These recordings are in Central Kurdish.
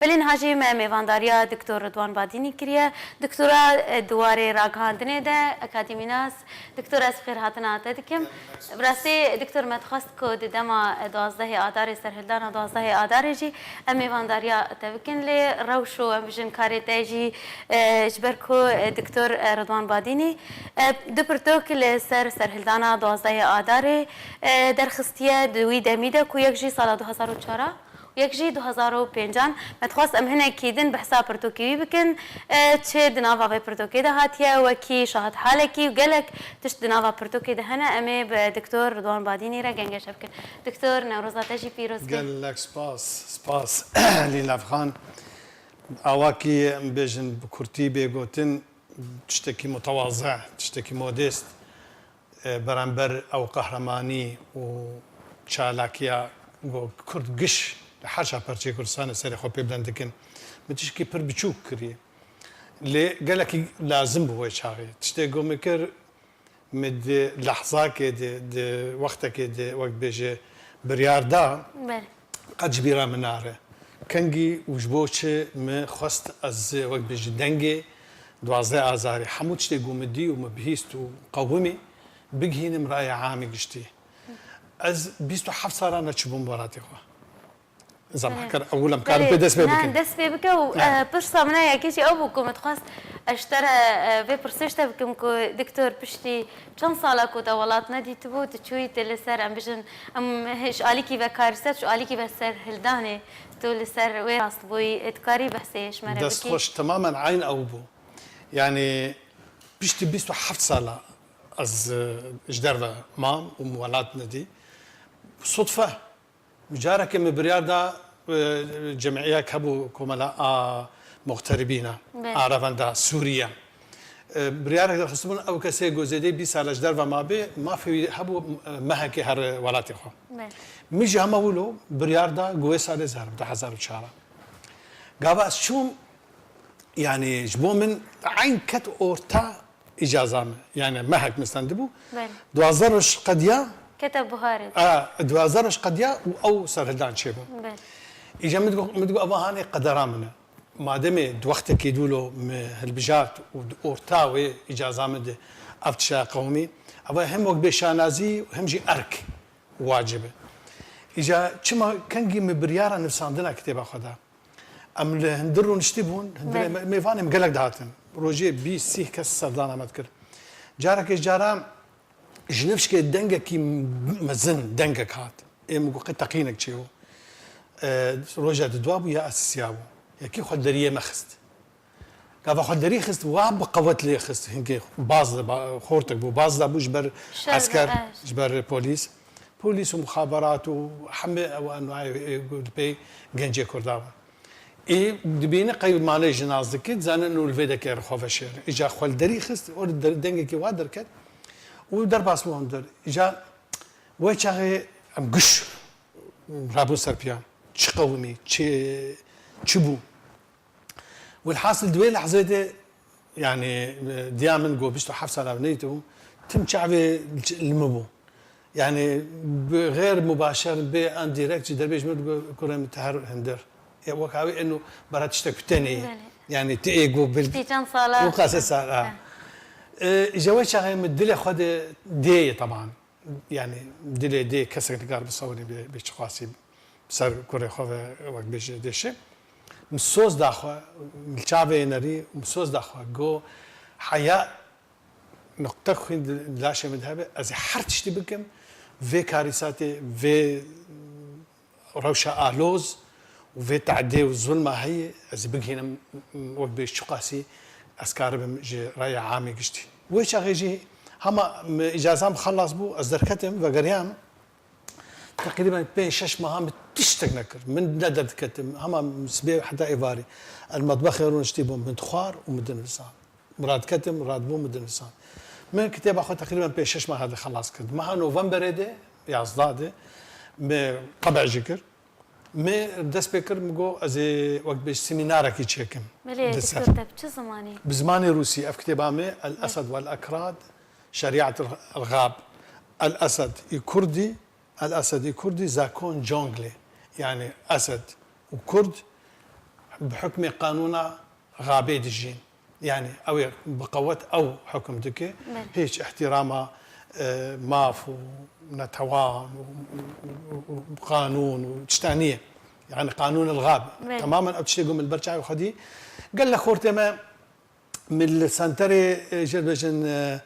بلين هاجي ميفانداريا دكتور رضوان باديني كريا دكتورة دواري راغاندني دا أكاديمي ناس دكتورة سخير هاتنا تدكم براسي دكتور متخصص كود دما 12 آذار سرهلدان 12 آذار جي ميفانداريا تبكن لي روشو بجن كاري تاجي جبركو دكتور رضوان باديني دبرتوك سرهلدان 12 آذار درخستيا دوي دميدا كو يكجي سال 2004 يكجي 2005 متخصص ام هنا كيدن بحساب برتوكي بكن تشي دنافا في برتوكي ده هاتيا وكي شاهد حالكي وقالك تش دنافا برتوكي ده هنا امي بدكتور رضوان باديني را جنجا شبكن دكتور نوروزا تجي بيروز قال لك سباس ليلاف خان اواكي بيجن بكورتي بيغوتن تشتكي متواضع تشتكي موديست برانبر او قهرماني وشالاكيا وكرد قش حاشا برشي كردستان سري خو بيبلان دكن متشكي بر بچوك كري لي قالك لازم هو شاغي تشتي مكر مد لحظه كده وقتك كده وقت بيجي بريار دا قد جبيرا مناره كنجي وجبوش ما خست از وقت بيجي دنجي 12 آذار حمود تشتي مدي ومبهيست وقومي بقهين مرايا عامي قشتي از 27 سال انا تشبون مباراتي خو زعما كان اول كان بدس بك دس بك وبرصه من هيك شيء ابوكم تخص اشترى في برسيشتا بكم دكتور بشتي كم سالك ودولات ندي تبو تشوي تلسر ام بجن ام هش عليكي بكارست شو عليكي بسر هلداني تقول سر وين راس بوي اتكاري بحسيش مره بكي دس خوش تماما عين او بو يعني بشتي 27 سال از جدرفه مام ومولاتنا دي صدفة مجارك مبريار دا جمعية كابو كملاء مغتربين عرفان دا سوريا بريار دا خصمون او كسي جوزيدي بي سالج درفا ما في هبو مهكي هر ولاتي خو ميجي هما ولو بريار دا جوي سالي زهر دا حزار وشارة قابا شو يعني جبو من عين كت اورتا اجازة يعني مهك مستندبو دوازرش قديا كتب بخاري دوازرش قديا او سرهلدان شيبو اجا مدقو اباهاني قدرامنا ما دامي دوقتك يدولو هالبجات واورتاوي اجازه مد افتشا قومي ابا هم وقت بشانازي وهم جي ارك واجبه اجا كما كنجي مبريارا نفساندنا كتابه خدا ام هندرو نشتبون ميفاني مقلق دهاتن روجي بي سي كس سردان مذكر جارك جارام جنفش كي دنجا كي مزن دنجا كات ام قتقينك تشيو روجا دوابو يا اسيابو يا كي خدريه مخست كافا خدريه خست واب قوت لي خست هنكي باز خورتك بو باز ابو جبر عسكر جبر بوليس ومخابرات وحمي وانواع بي جنجي كرداوا اي دبينا قيد مالي جناز كيت زان انه الفيدا كير خوف شير اجا خدريه خست اور دنجا كي وادر كت ودر باس موندر اجا ويشاغي ام قش رابو سربيان تشقومي تشبو والحاصل دوي لحظه يعني ديامن جو بيشتو حفصه لابنيتو تم شعبي المبو يعني بغير مباشر بان دايركت دربيج مد كورم تهر هندر وكاوي انه برات تشتك بتاني يعني تيجو بالتيجان صلاه وقاسس جوي شغله مدلي خد دي طبعا يعني مدلي دي كسر كار بصوري بشقاسي سر كوري خوفه وقت بيش ديشه مسوس داخوا الشعبي نري مسوس داخوا جو حياة نقطة خوين دلاشه مذهبه از حرتش تبكم في كارثاتي في روشة آلوز وفي تعدي والظلمة هي از بقينا وقت بيش شقاسي اسكار بمجي راي عامي قشتي ويش اغيجي هما اجازه مخلص بو از دركتم وقريام تقريبا بين 6 مهام تشتك نكر من ندد كتم هما مسبي حتى ايفاري المطبخ يرون اشتيبهم من تخار ومدن لسان مراد كتم مراد بو مدن لسان من كتاب اخو تقريبا بين 6 مهام هذا خلاص كد مع نوفمبر دي يا صداده طبع جكر مي دس بكر مجو از وقت بيش سيمينار كي تشيكم ملي دكتور بشو زماني بزماني روسي اف كتابامي الاسد والاكراد شريعه الغاب الاسد كردي الاسد كردي زاكون جونغلي يعني اسد وكرد بحكم قانون غابي دجين يعني او بقوة او حكم دكي هيك احترامها ماف ونتوان وقانون وتشتانية يعني قانون الغاب تماما او تشتي من البرشا وخدي قال لك خورتما من السنتري جلبجن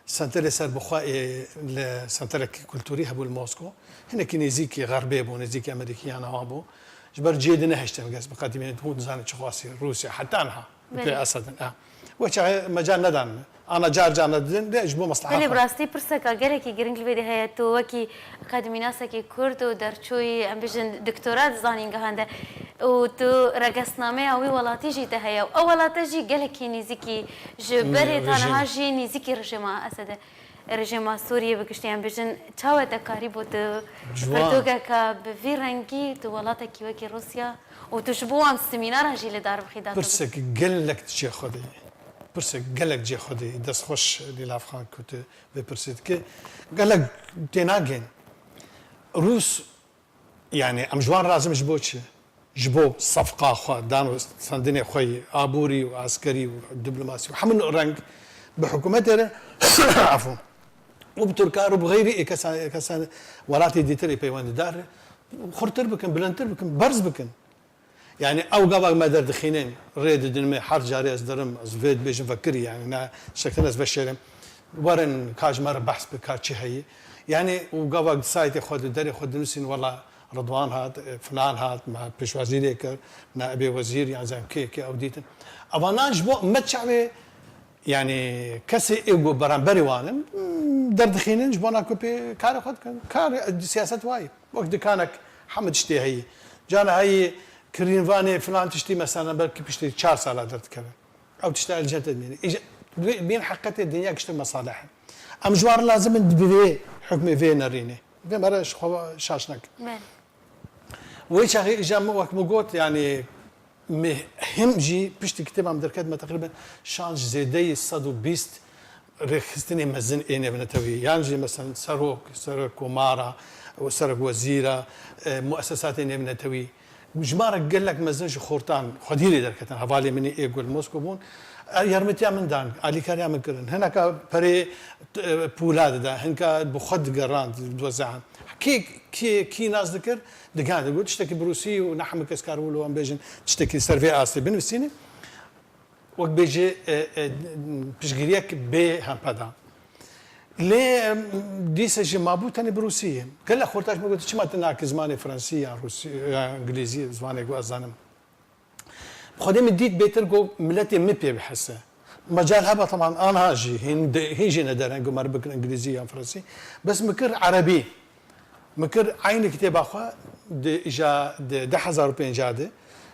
سنتري سر بخوائي السنتري كولتوري هبو الموسكو هنا كي نزيكي غربي بو نزيكي امريكي انا وابو جبر جيدنا هشتم قاس بقديمين تهود زانت شخواسي روسيا حتى انها بتاع اسد وش مجال ندان انا جار ندن ليش بو مصلحه بلي براستي برسكا جريكي جرينج الفيديو هي تو وكي اكاديمي ناسكي كورد ودرچوي ام بيجن دكتوراه زانينغ هاندا وتو رقصنامه او ولاتي جي تهيا او ولاتي جي جلكي نيزيكي جبري تانا هاجي نيزيكي رجما اسد رجما سوريا بكشتيان بيجن تشاو تكاري بوت بردوغا كا بفيرنكي تو ولاتكي وكي روسيا وتشبو ام سيمينار هاجي لدار بخيدات برسك قالك تجي خدي برسك قالك جي خدي دس خوش للافغان كنت ببرسيت كي قالك تناجن روس يعني ام جوان لازم جبو صفقه خو دانو سندني خوي ابوري وعسكري ودبلوماسي وحمل رنج بحكومته عفوا وبتركا وبغيري كسان ولاتي ديتري بيوان دار خرتر بكن بلنتر بكن برز بكن يعني او قبل ما در دخينين ريد دنمي حرف جاري ازدرم زفيد بيش مفكري يعني انا شكلنا بشيرم ورن كاج مره بحث بكاتشي هي يعني وقبل سايتي خد دري خد نسين والله رضوان هات فلان هات مع بيش وزير كر نائب وزير يعني زي كي او ديتن افاناج بو متشعبي يعني كسي ايغو برامبري وانم دردخينين جبونا كوبي كار خد كار سياسه واي وقت كانك حمد شتي هي جانا هي كرينفاني فلان تشتي مثلا بلكي بيشتي 4 سال درت كذا او تشتغل جد بين حقتي الدنيا كشت مصالح ام جوار لازم ندبي حكم في نريني في مرش شاشنك ويش جام وقت مقوت يعني مهم جي بيشتي كتاب عم دركات ما تقريبا شانج زيدي صدو بيست رخصتني مزن ايني بنتوي يعني مثلا سروك ومارا وسرق وزيره مؤسسات ايني بنتوي وجمارك قال لك مزنج خورتان خديري دركتن حوالي مني يقول موسكو بون يرمتيا من دان علي كاريا من كرن هناك بري بولاد دا هناك بخد قران دوزعان كي ناس ذكر دقان يقول تشتكي بروسي ونحن كسكارول وان بيجن تشتكي سيرفي اسي بنفسيني وقت بيجي بشجريك بي هم بدا ليه ديسه جي مابوتني بروسيه قال لك خورتاش ما قلت ما تناك زماني فرنسيه روسيه انجليزيه زماني جو ازانم خدي مديت بيترجو ملتي مبي بحسه مجال هذا طبعا انا هاجي هيجي ندر انجو مربك انجليزيه فرنسي بس مكر عربي مكر عين كتاب اخو اجا 10000 بين جاده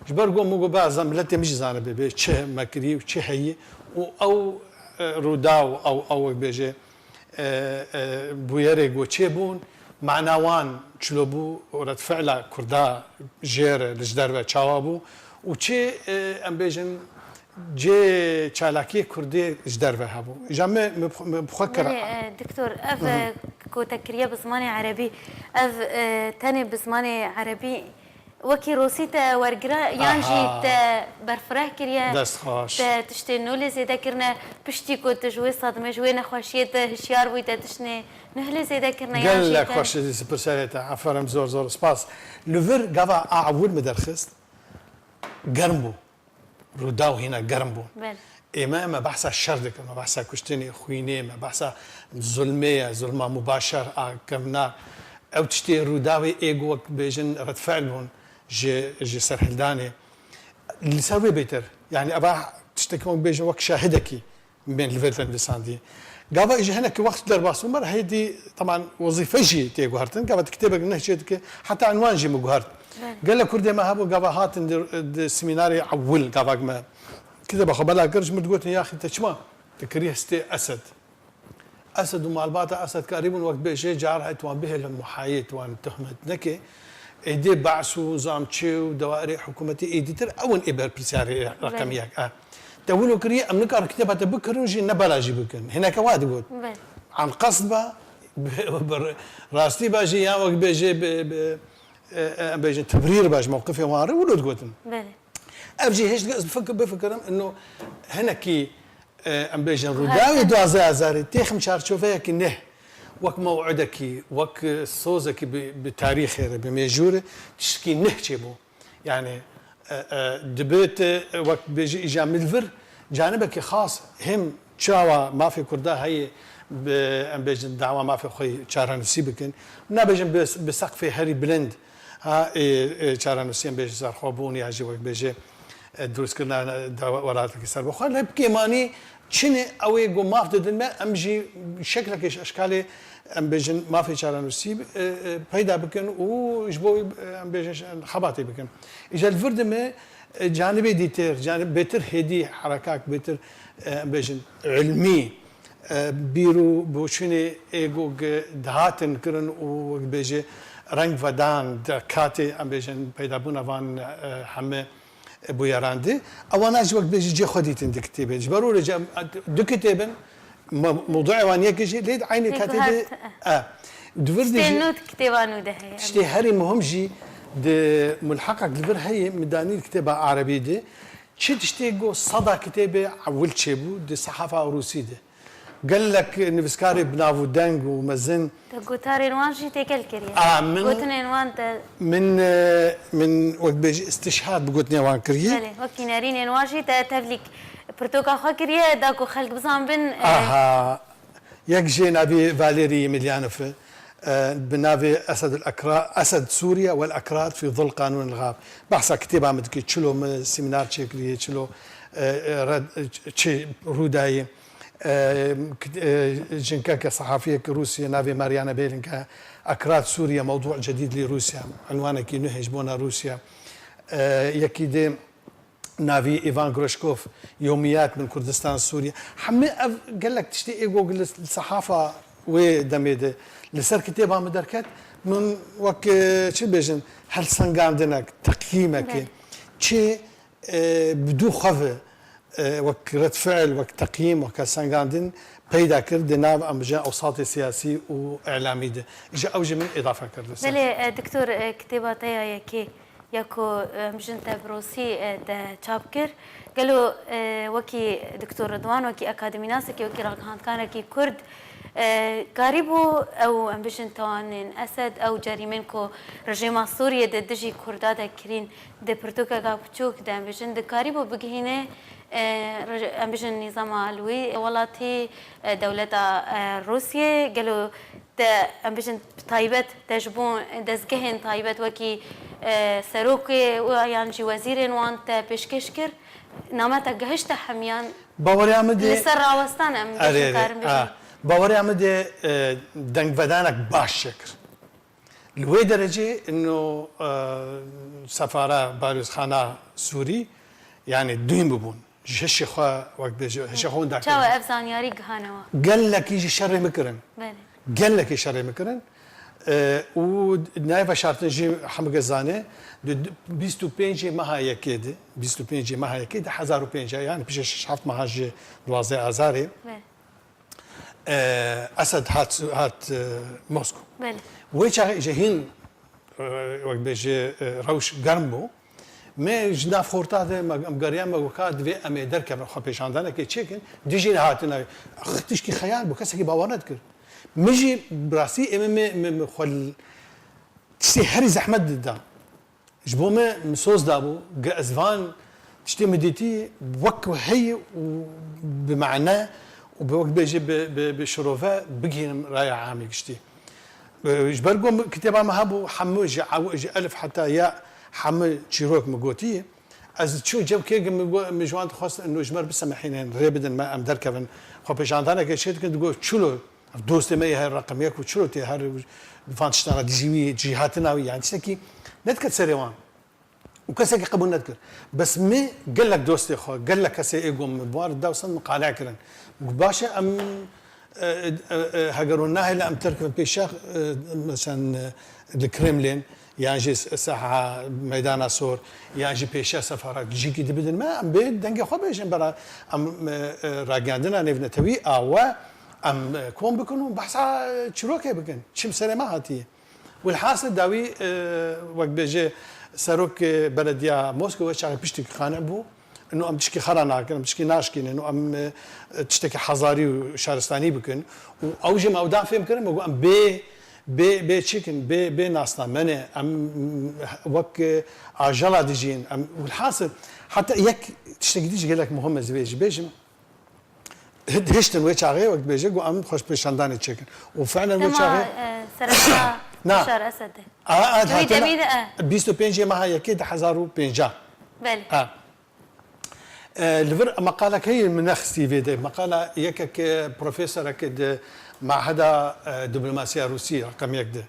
جبرجو مو بعض ملتي مش زانه بي تشه مكري وتشه هي او روداو او بيجي بويري وتشيبون معناوان تشلوبو ورد فعلا كردا جير لجدربه تشاوابو وشي ام بيجن جي تشالاكي كردي جدربه هابو جامي مفكر دكتور اف كو تكريه بزماني عربي اف تاني بزماني عربي وكي روسيتا ورقرا يانجي برفراه كريا دست خوش تشتي نولي زيدا كرنا بشتي كو تجوي صدمه جوي نخوشيت هشيار بويتا تشني نهلي زيدا كرنا يانجي قال لك خوش برسالتا عفرم زور سباس لوفر غافا اعول مدرخست قرمبو روداو هنا قرمبو ما بحث الشردك ما بحث كشتني خويني ما بحث ظلمه مباشر كمنا او تشتي روداوي ايجو بيجن رد فعلهم جي سرحلداني اللي سوي بيتر يعني ابا تشتكون بيجن وقت شاهدكي بين الفيرتن بساندي قابا اجي هنا وقت درباس مره هيدي طبعا وظيفه جي تيجو هرتن قابا تكتبك نهجتك حتى عنوان جي مقهرت قال لك كردي ما هبو قابا هات السيميناري عول قابا ما كذا باخو بلا قرج مدقوتني يا اخي انت شما تكريه ستي اسد ومالباتا اسد قريب وقت بيجي جارها توان به المحايد وان تهمت نكي ايدي بعثوا زامتشي ودوائر حكومتي ايديتر اون ابر برساري رقميه تقولوا كريه امنك كتابه بكرنجي نبلاجي بكن هناك واحد يقول عن قصبه راستي باجي يا وقت بيجي بيجي تبرير باج موقفي واري ولو تقولن افجي هيش بفكرم انه هنا كي ام بيجن روداوي دوازي ازاري تيخم شار شوفيا كي نه وك موعدك وك صوزك بتاريخ بميجوري تشكي نه تشيبو يعني دبيت وقت بيجي اجا ملفر جانبك خاص هم تشاوا ما في كردا هي ام بيجن دعوه ما في خوي شارع نسيبكن نابجن بسقف هاري بلند ها شارع نسيم بيجي صار خوبوني اجي وقت بيجي دروس كنا وراتك سر بخار لا بكيماني شنو اوي جو ما في ما امجي شكلك ايش اشكالي ام بيجن ما في شارع نسيب بيدا بكن وجبوي ام بيجن خباطي بكن اجا الفرد ما جانبي ديتر جانب بيتر هدي حركات بيتر ام بيجن علمي بيرو بوشني ايجو دهاتن كرن وبيجي رنگ ودان كاتي ام بيجن بيدا بونا وان همه بويراندي اوانا وقت بيجي جي خديتن دي كتابه جبروا رجع دو كتابن موضوع وانيه كجي ليد عيني كاتبه دفردي ستنوت كتابانو ده هي شتي هري مهم جي د ملحقك دفر هي مداني الكتابه عربي دي تشتي جو صدى كتابه اول تشيبو دي صحافه روسي دي قال لك نفسكاري بنافو دانج ومزن تقوتاري نوان جي تيكل كريا من قوتني نوان من وقت بيجي استشهاد بقوتني وان كريا بله وكي نارين نوان جي تفليك برتوكا خا كريا داكو خلق بزان بن يك جينا بفاليري مليانوف بنافي اسد الاكراد اسد سوريا والاكراد في ظل قانون الغاب بحث كتابه مدكي تشلو سيمينار تشيكلي تشلو تشي روداي جنكاكا صحفيه روسيا نافي ماريانا بيلينكا اكراد سوريا موضوع جديد لروسيا عنوانه كي نهج بونا روسيا يكيد نافي ايفان غروشكوف يوميات من كردستان سوريا حمي قال لك تشتي ايجو الصحافه ودميد لسر كتابها مدركات من وك شو بيجن هل سنغاندنك تقييمك شي بدو خف وك رد فعل وك تقييم وك سنغاندن بيدا كرد ناف امجا اوساط سياسي واعلامي ده اجا اوجه من اضافه كرد بله دكتور كتاباتي يكي ياكو مجنتا بروسي دا تشابكر قالوا وكي دكتور رضوان وكي اكاديمي ناسكي وكي راكان كان كي كرد قريبو او امبيشن توانين اسد او جريمنكو رجيم سوريا دجي كردادا كرين د برتوكا كابچوك د امبيشن د قريبو بگهينه امبيشن نظام علوي ولاتي دولة روسيا قالوا د امبيشن طيبت تجبون دزگهن طيبت وكي سروكي ويانجي وزير وانت بشكشكر نامتا گهشت حميان باوري عمدي لسر راوستان امبيشن كارم باوري عمدي دنگ ودانك باش شكر لوي درجه انه سفاره باروزخانه سوري يعني دوين ببون جيش خا وقت بيجي هش خون داك تشاو افزان ياري غهانوا قال لك يجي شر مكرن قال لك شر مكرن ونايفا شارتنجي حمقزانه 25 ماها يكيد 25 ماها يكيد 1005 يعني بيش شحط ماها جي دوازي ازاري اسد هات موسكو بله ويش جاهين وقت بيجي روش قرمو ما جناف خورتاده مقريا ما وكاد في امي دركب خو بيشاندانه كي تشيكن ديجي هاتنا اختش كي خيال بكسكي باورنا تكر مجي براسي ام خل تسهري زحمت دا جبومه مسوس دابو ازفان تشتي مديتي وك هي بمعنى وبوقت بيجي بشروفه بقي رايع عامي كشتي جبرقوم كتابه مهبو حمو جي الف حتى يا حمل تشيروك مقوتي از تشو جو كي مجوان خاص انه جمر بسمحين ريبدن ما ام دركبن خو بيشاندانا كشيت كنت تقول تشلو دوست ما هي الرقم ياك وتشلو تي هر فانشتنا ديجي جهاتنا يعني تشكي نذكر سريوان وكسك قبل نذكر بس مي قال لك دوستي خو قال لك كسي ايغوم بوار دوسن مقالع كرن باشا ام هاجرونا هلا ام تركب بيشاخ مثلا الكريملين ياجي ساحه ميدان سور ياجي بيشا سفارات جيكي دبدن ما ام بيد دنگه خو بيشن برا ام راگاندنا نفنتوي او ام كون بكونوا بحثا تشروكي بكن شم سلامه هاتي والحاصل داوي وقت بيجي سروك بلدية موسكو شغل بيشتكي خانع بو انه ام تشكي خرانا كان تشكي ناشكين انه ام تشتكي حضاري وشارستاني بكن واوجي ما ودان فيهم كرم ام بي تشيكن بي ناسنا منه ام وك عجله ديجين ام والحاصل حتى يك تشتكي ديجي قال لك مهم زبيج بيجم هشتن ويتشاغي وقت بيجي وام خوش بشانداني تشيكن وفعلا ويتشاغي سرقة نعم. بشار أسد هذا 25 ما هي اكيد حزارو بينجا بله الفر مقالك هي المناخ سيفي دي مقالة يكك بروفيسور اكيد معهد دبلوماسية روسية رقم يكده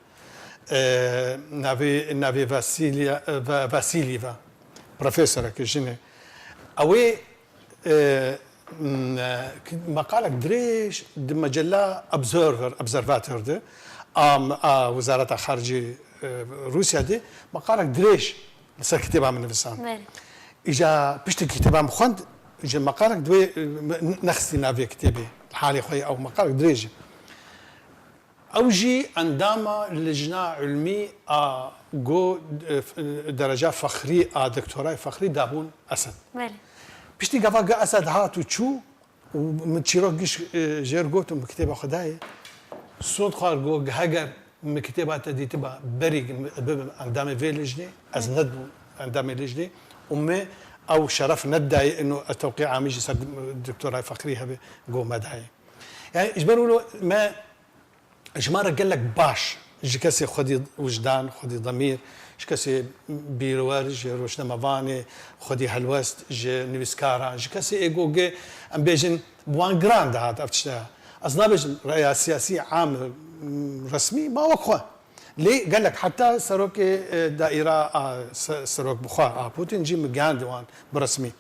نافي فاسيليفا بروفيسور اكيد جنة اوي مقالك دريش مجلة ابزرفاتور ده وزارة الخارجية روسيا دي مقالك دريش صار كتابها من نفسها اجا بيشتي كتابها مخند اجا مقالك دوي نخسي نافي كتابي الحالي خويا او مقالك دريج اوجي عندما لجنة علمي جو درجة فخري دكتوراه فخري دابون اسد بيشتي قفا اسد هاتو تشو ومن تشيروكيش جيرغوتو بكتابه خداي صوت خال جو هاجر من كتابات دي تبع بريق عندما في لجنة از ندبو عندما لجنة وما او شرف ندعي انه التوقيع عام يجي صار الدكتوراه فخريها جو مدعي يعني اجبروا له ما اجمار قال لك باش جكسي خدي وجدان خدي ضمير جكسي بيروارج روشنا مافاني خدي هالوست جي نيفسكارا جكسي ايجو جي ام بيجن بوان جراند هذا افتشتها اصلا بيجن رأي سياسي عام رسمي ما وقفه ليه قال لك حتى سروك دائره سروك بخار بوتين جي مجان دوان برسمي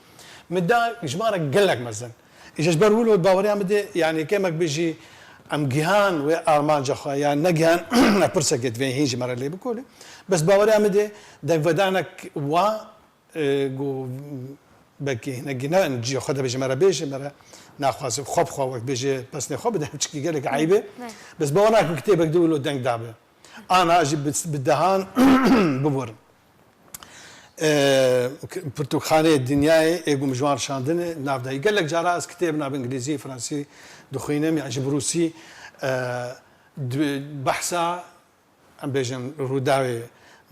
مدا اجمارك قال لك مثلا اجى جبروا له باوريا مدي يعني كيمك بيجي ام جيهان وارمان جخا يعني نجيهان برسك فين هيجي مره اللي بقوله بس باوريا مدي دك فدانك و جو بكي نجينا نجي خدها بيجي مره بيجي مره ناخذ خب خو وقت بيجي بس نخب بده تشكي قال لك عيبه بس بوراك كتابك دولو دنك دابه انا اجيب بالدهان ببور برتقالي الدنياي ايجو مجوار شاندني نافدا قال لك جراس كتابنا بانجليزي فرنسي دخينم يعني روسي بحثا ام بيجن روداوي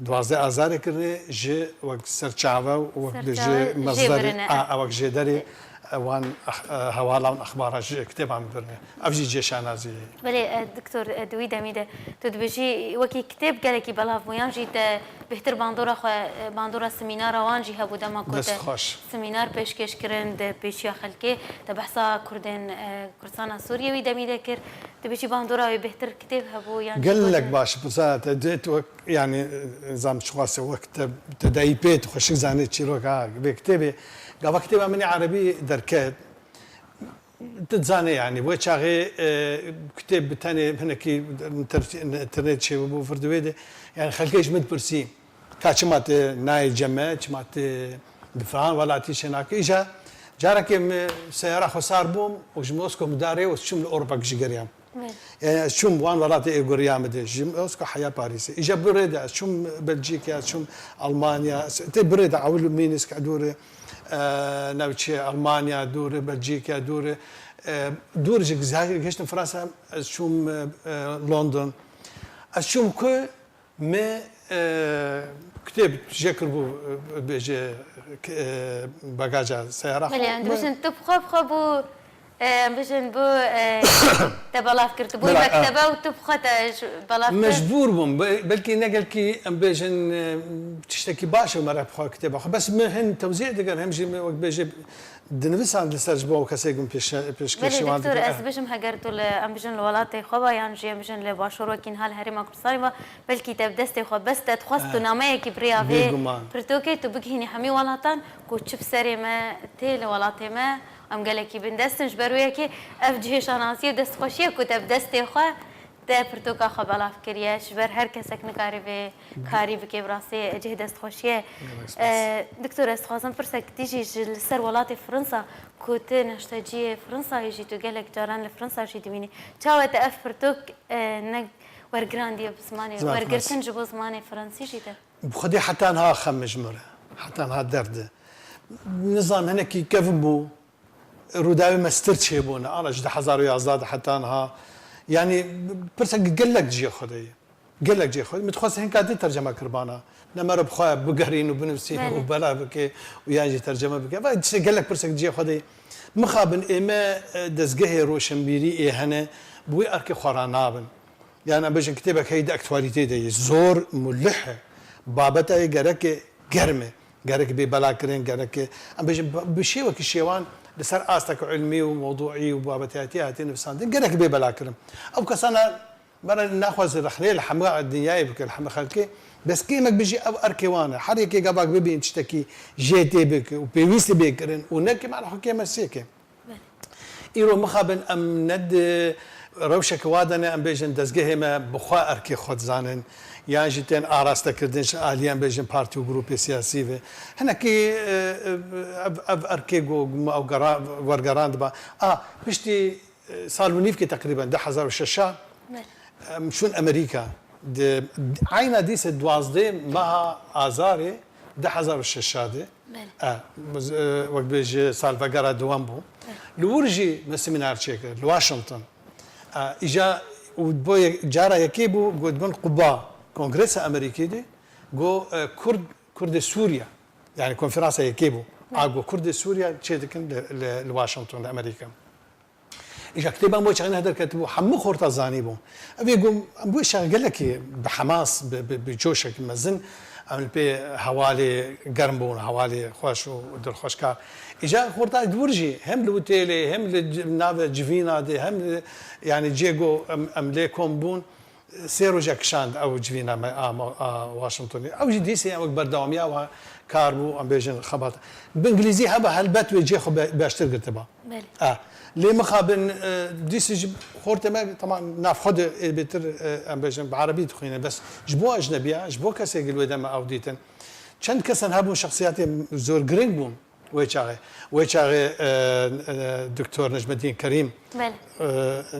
دوازده ازار كرني جي وقت سرچاوا وقت جي مصدر وقت جي دري وان هوالان اخبار كتاب عم برني افجي جيشانا زي بلي دكتور دوي دميده تدبجي وكي كتاب قالك بلاف ويان جيت بهتر باندورا سيمينار وانجي هبو دما كنت سيمينار بيشكش كرن د بيشيا خلكي تبحثا كردستان سوريا وي دميده كر تبجي باندورا بهتر كتاب هبو يعني قال لك باش بصات ديت يعني نظام شخاص وقت تداي بيت وخش زانيت شيروكا بكتابي قبل كتابة مني عربي دركات تتزاني يعني وشاغي كتاب تاني هناكي انترنت شيء بو فردويده يعني خلكيش مد برسي كاتشمات ناي جماعة شمات دفران ولا تيش هناك اجا جارك سيارة خسار بوم وجموسكو مداري وشوم الاوروبا جيجريام يعني شوم وان ولا ايغوريام دي جموسكو حياه باريس اجا بريده شوم بلجيكا شوم المانيا تبريده اول مينسك عدوري نوتشي المانيا دور بلجيكا دور جيش فرنسا شوم لندن اشوم كو ما كتاب جاكربو بيجي باجاجا سياره مليان باش تبخو بو باش بو تبلاف كرت بو مكتبه وتبخت بلاف مجبور بهم بلكي نقلكي باش تشتكي باشا مره بخو كتابه بس مهن توزيع دقر همجي وقت بيجي دنفس عند السرجبو وكاسيكم بيش كشي وانت دكتور اسبشم هاجرتو امبيجن الولات خبا يعني جي امبيجن لباشور وكين هال هري ما كرسايما بلكي تبدستي خو بس تخصتو نامي كي بريافي برتوكي تو بكهني حمي ولاتان كوتشب سري ما تيل ولاتي ما ام قالكي بندستنش برويكي اف جي شاناسي دست خوشيه كتب دستي خو ده برتوكا خبالا فكريه شبر هر کسک نکاری به کاری بکی براسي جه دست خوشيه دكتور استخوازم فرصك تيجي لسر ولات فرنسا كنت نشتاجي فرنسا يجي تقالك جاران لفرنسا شي تبيني تشاو تاف برتوك نك ورغراندي بزماني ورغرتن جبو زماني فرنسي جيته بخدي حتى انها خمج مره حتى انها درد نظام هناك كيف بو روداوي مستر تشيبونا انا جد حزار يازاد حتى انها يعني برسك قال لك جي خدي قال لك جي خدي متخصص هنك قاعد ترجمه كربانا نمر بخوا بقرين وبنفسي وبلا بك وياجي ترجمه بك قال لك برسك جي خدي مخابن اما دزقه روشنبيري ايه هنا بوي اركي خورانابن يعني باش كتابك هيدا اكتواليتي دي زور ملح بابتا جرك جرمه جرك ببلاكرين جرك ام باش بشي وك الشيوان لسر استك علمي وموضوعي وبابتاتي هاتين بساندين جرك ببلاكرين او كسانا مرة ناخذ رخلي الحمراء الدنيا بك الحمراء خلكي بس كيمك بيجي او اركيوانا حريكي قباك ببين تشتكي جيتي بك وبيويسي بكرن ونك مع الحكي مسيكي ايرو مخابن ام ند روشك وادنا ام بيجن دزگه ما بخوا اركي خود زانن یا جتن آراسته کردنش آلیان بيجن بارتي وجروب سياسي و هنا كي اب اركي جو او ورغراند با بشتي صالونيف كي تقريبا 10006 مشون امريكا عينا ديس دوازده مها ازاري 10006 دي وقت بيجي سالفاغارا دوامبو لورجي مسمينار تشيكر لواشنطن اجا وبوي جارا يكيبو قد بن قبا كونغرس امريكي دي جو كرد سوريا يعني كونفرنس يكيبو اجو كرد سوريا تشيدكن لواشنطن لامريكا اجا كتبا مو شغلنا هذا كتبوا حمو خورتا زانيبو ابي يقوم ابو شغل لك بحماس بجوشك مزن عمل بي حوالي قرنبون حوالي خوش ودر خوشكار اجا خورتا دورجي هم لوتيلي هم لناف جفينا دي هم يعني جيجو امليكم بون سيرو جاكشاند او جفينا واشنطن او جي دي سي او بردواميا و كاربو ام بيجن خبط بالانجليزي هبا هلبت ويجي خو باشتر قتبا ليه مخابن ديس خورت ما طبعا ناف خد بتر ام بيجن بعربي تخينا بس جبو اجنبيه جبو كاس يقول دم او ديتن چند كسن هبو شخصيات زور جرينج بون ويشاغي دكتور نجم الدين كريم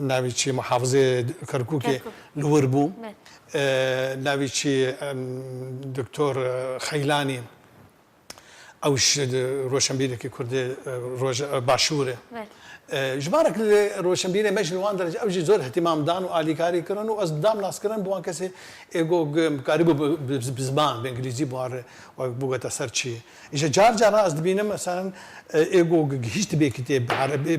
ناويتشي محافظه كركوكي لوربو ناويتشي دكتور خيلاني اوش روشنبيري كي كرد روج باشوره جبارك روشنبيري مجل وان درجه اوجي زور اهتمام دان واليكاري كرن واز دام ناس كرن بوان كسي ايجو قريب بزبان بانجليزي بوار وبوغا تسرشي اجا جار از دبينا مثلا ايجو هيش تبي كتاب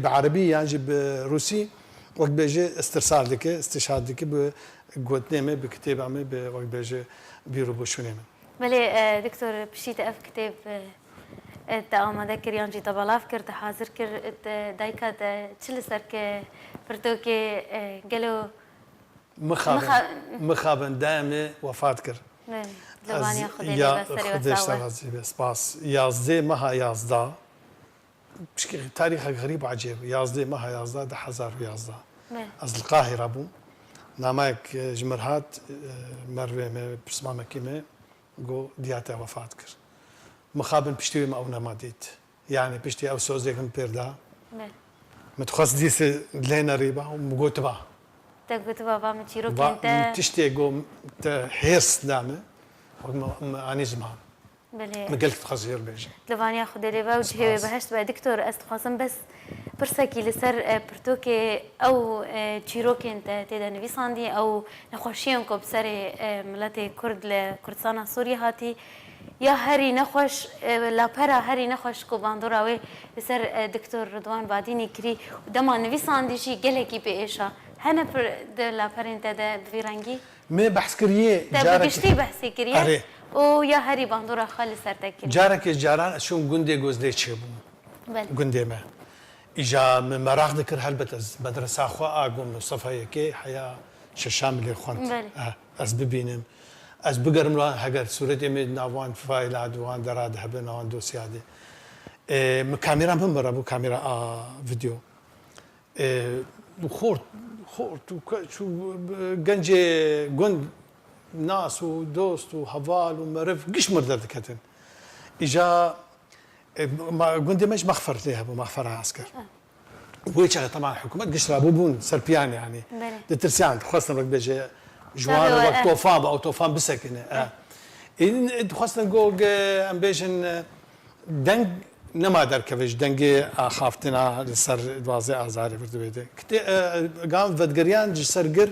بعربي يعني بروسي وقت بيجي استرسال ديك استشهاد ديك بقوتنامه بكتاب عمي وقت بيجي بيرو بوشونيمه بله دكتور بشيت اف كتاب آماده کریان جی تبالاف کرد حاضر کرد دایکا چل سر که پرتو که گلو مخابن دائما وفات کرد زبانی خودی بسری سپاس یازده مها یازده بشكل تاريخ غريب وعجيب يازدي مها يازده 1011 از القاهرة ابو نامايك جمرهات مروه بسمامه كيمه جو دياتا وفات كر مخابن بشتوي ما اونا ما ديت يعني بشتي او سوزيكم بيردا متخصص ديس لينا ريبا ومقوتبا تقوتبا با متشيرو كنت تشتي جو هيرس دامه اني زمان بله ما قلت خزير بيجي لبانيا خدي لي وجهي بهشت با دكتور استخاصم بس برسكي لسر برتوكي او تشيروكي انت تدا نويساندي او نخوشيهم كو بسر ملتي كرد لكردستان سوريا هاتي يا هري نخوش لاپرا هري نخوش کو باندوراوي لسر دكتور رضوان باديني كري دما نويساندي شي گلكي بيشا هنا پر لاپر انت ده فيرانگي ما بحث كريه جارك بشتي بحثي كريه او يا هري باندورا خالص سرتكي جارك جاران شون گوندي گوزدي چيبو گوندي ما اجا مراغ ذكر هلبت مدرسه اخو اقوم صفايكي حياه ششام لي خوانت از ببينم از بقرم لان هجر صورتي من ناوان فايل عدوان دراد هبنا وان دوسيادي كاميرا من ابو كاميرا فيديو خورت شو جنجي جند ناس ودوست وهفال ومرف قش مردد كتن اجا قندي مش مغفر ليها ابو مغفر عسكر ويش طبعا حكومه قشره بوبون سربيان يعني دترسيان خاصه بيجي جوان وقت طوفان او طوفان بسكنه این خواستن گو ام بیشن دنگ نما درکوش دنگ خافتنا سر دوازه آزاری برده بیده کتی قام فدگریان جسرگر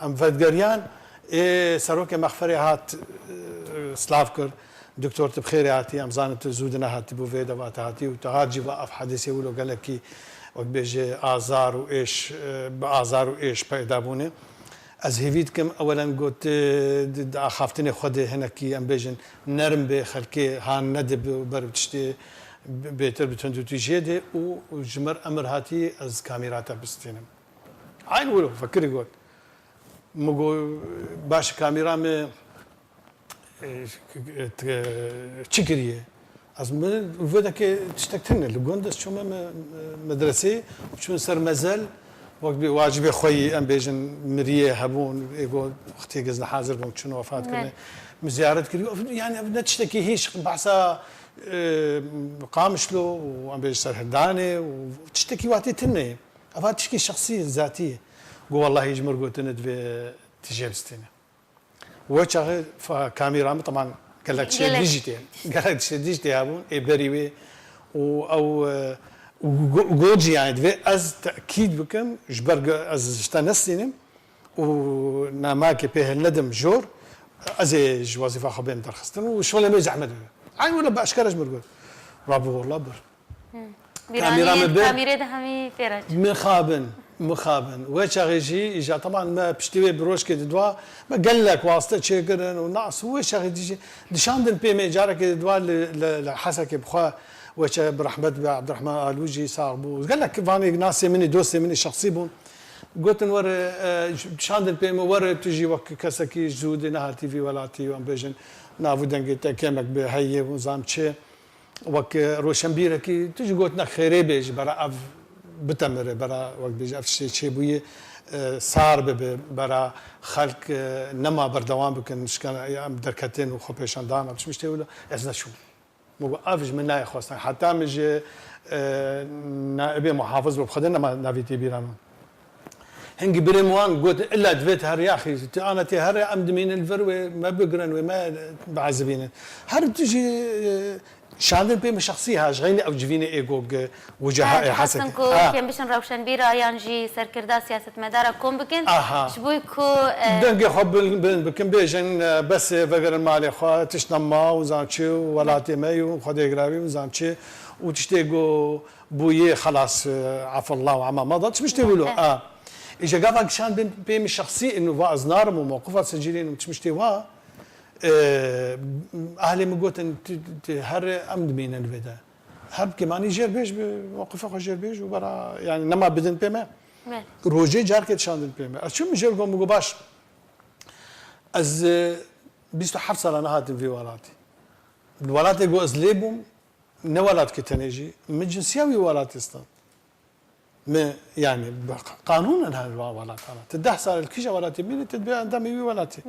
ام فدگریان سروک مخفری هات سلاف کر دكتور تبخيري هاتي ام زانت زودنا هاتي بو فيدا وات هاتي وتهاجي وقف حديث يقولوا قال لك وقت بيجي آزار وإيش بآزار وإيش پیدا بونه از هیوید کم اولا قلت خافتني خود هنا كي ام بيجن نرم بخلكي هان ندب بر بتشتي بيتر بتندو تيجيدي وجمر امر هاتي از كاميرات بستينم عين ولو فكري قلت مگو باش کامیرا می چیکریه از من ودا که تشتكتنا لقوندس شو ما مدرسة وشو سر مازال وقت واجب خوي ام بيجن مريه هبون يقول اختي قزنا حاضر بون شنو وفات كنا مزيارة كريو يعني بدنا تشتكي هيش بحثا قامش له وام بيجي سر هداني وتشتكي واتي تنه افات تشكي شخصية ذاتية قو والله يجمر قلت ندفي تجيبستينا وشغل فكاميرا طبعا قال لك شيء ديجيتال قال لك شيء ديجيتال هابون بريوي او وجوجي يعني دفي از تاكيد بكم جبر از اشتنسينم وناماكي به الندم جور از وظيفه خبين درخستن وشغل ما زحمه عين ولا باشكال اجمر قول رابو والله بر كاميرا ده همي فيرج مخابن وشغيجي اجا طبعا ما بشتوي بروش كده دوا ما قال لك واسطه شيكرن وناس هو شغيجي دشاندن بي مي جارك دوا لحسك بخوا وش برحمت عبد الرحمن الوجي صاحبه قال لك فاني ناس مني دوست مني شخصي بون قلت ور دشاندن بي مي ور تجي وك كسكي جود نهار تي في ولا تي ام بيجن نافودن كمك بهي وزام تشي وك روشنبيره كي تجي قلت لك خيري بيج برا بتمره برا وقت بيجي افشي شي بويه صار برا خلق نما بردوام بكن مش كان دركتين وخوبيشان دام مش مشتي ولا ازنا شو مو افج من ناي خاصه حتى مج نائب محافظ بخدنا ما نافيتي بيران هنجي بريموان قلت الا دفيت هر يا اخي انا تي هر امدمين الفروه ما بقرن وما بعذبين هر تجي شاندن بيم شخصيها شغيني او جفيني ايجوج وجهاء حسن كان بشن روشن بيرا يانجي سركردا سياسه مدار كوم بكن شبويكو دنجي خب بكن بيجن بس فقر المالي خو تشنما وزانشي ولاتي مايو خدي غراوي وزانشي وتشتيجو بويه خلاص عفى الله وعما مضت مش تقولوا اجا قافك شاندن بيم شخصي انه واز نارم وموقفات سجلين مش تيوا اهلي مقوتن هر امد مين الفدا هب كمان يجير بيش بموقف اخو جير بيش وبرا يعني نما بدن بيما روجي جاركت شاندن بيما شو مجر قوم مقو باش از بيستو حفصة لنا هاتن في ولاتي الولاتي قو ازليبهم نولات كتنيجي من جنسياوي ولاتي استان ما يعني قانونا هذا ولات تدح صار الكيشه ولاتي مين تتبع عندما ولاتي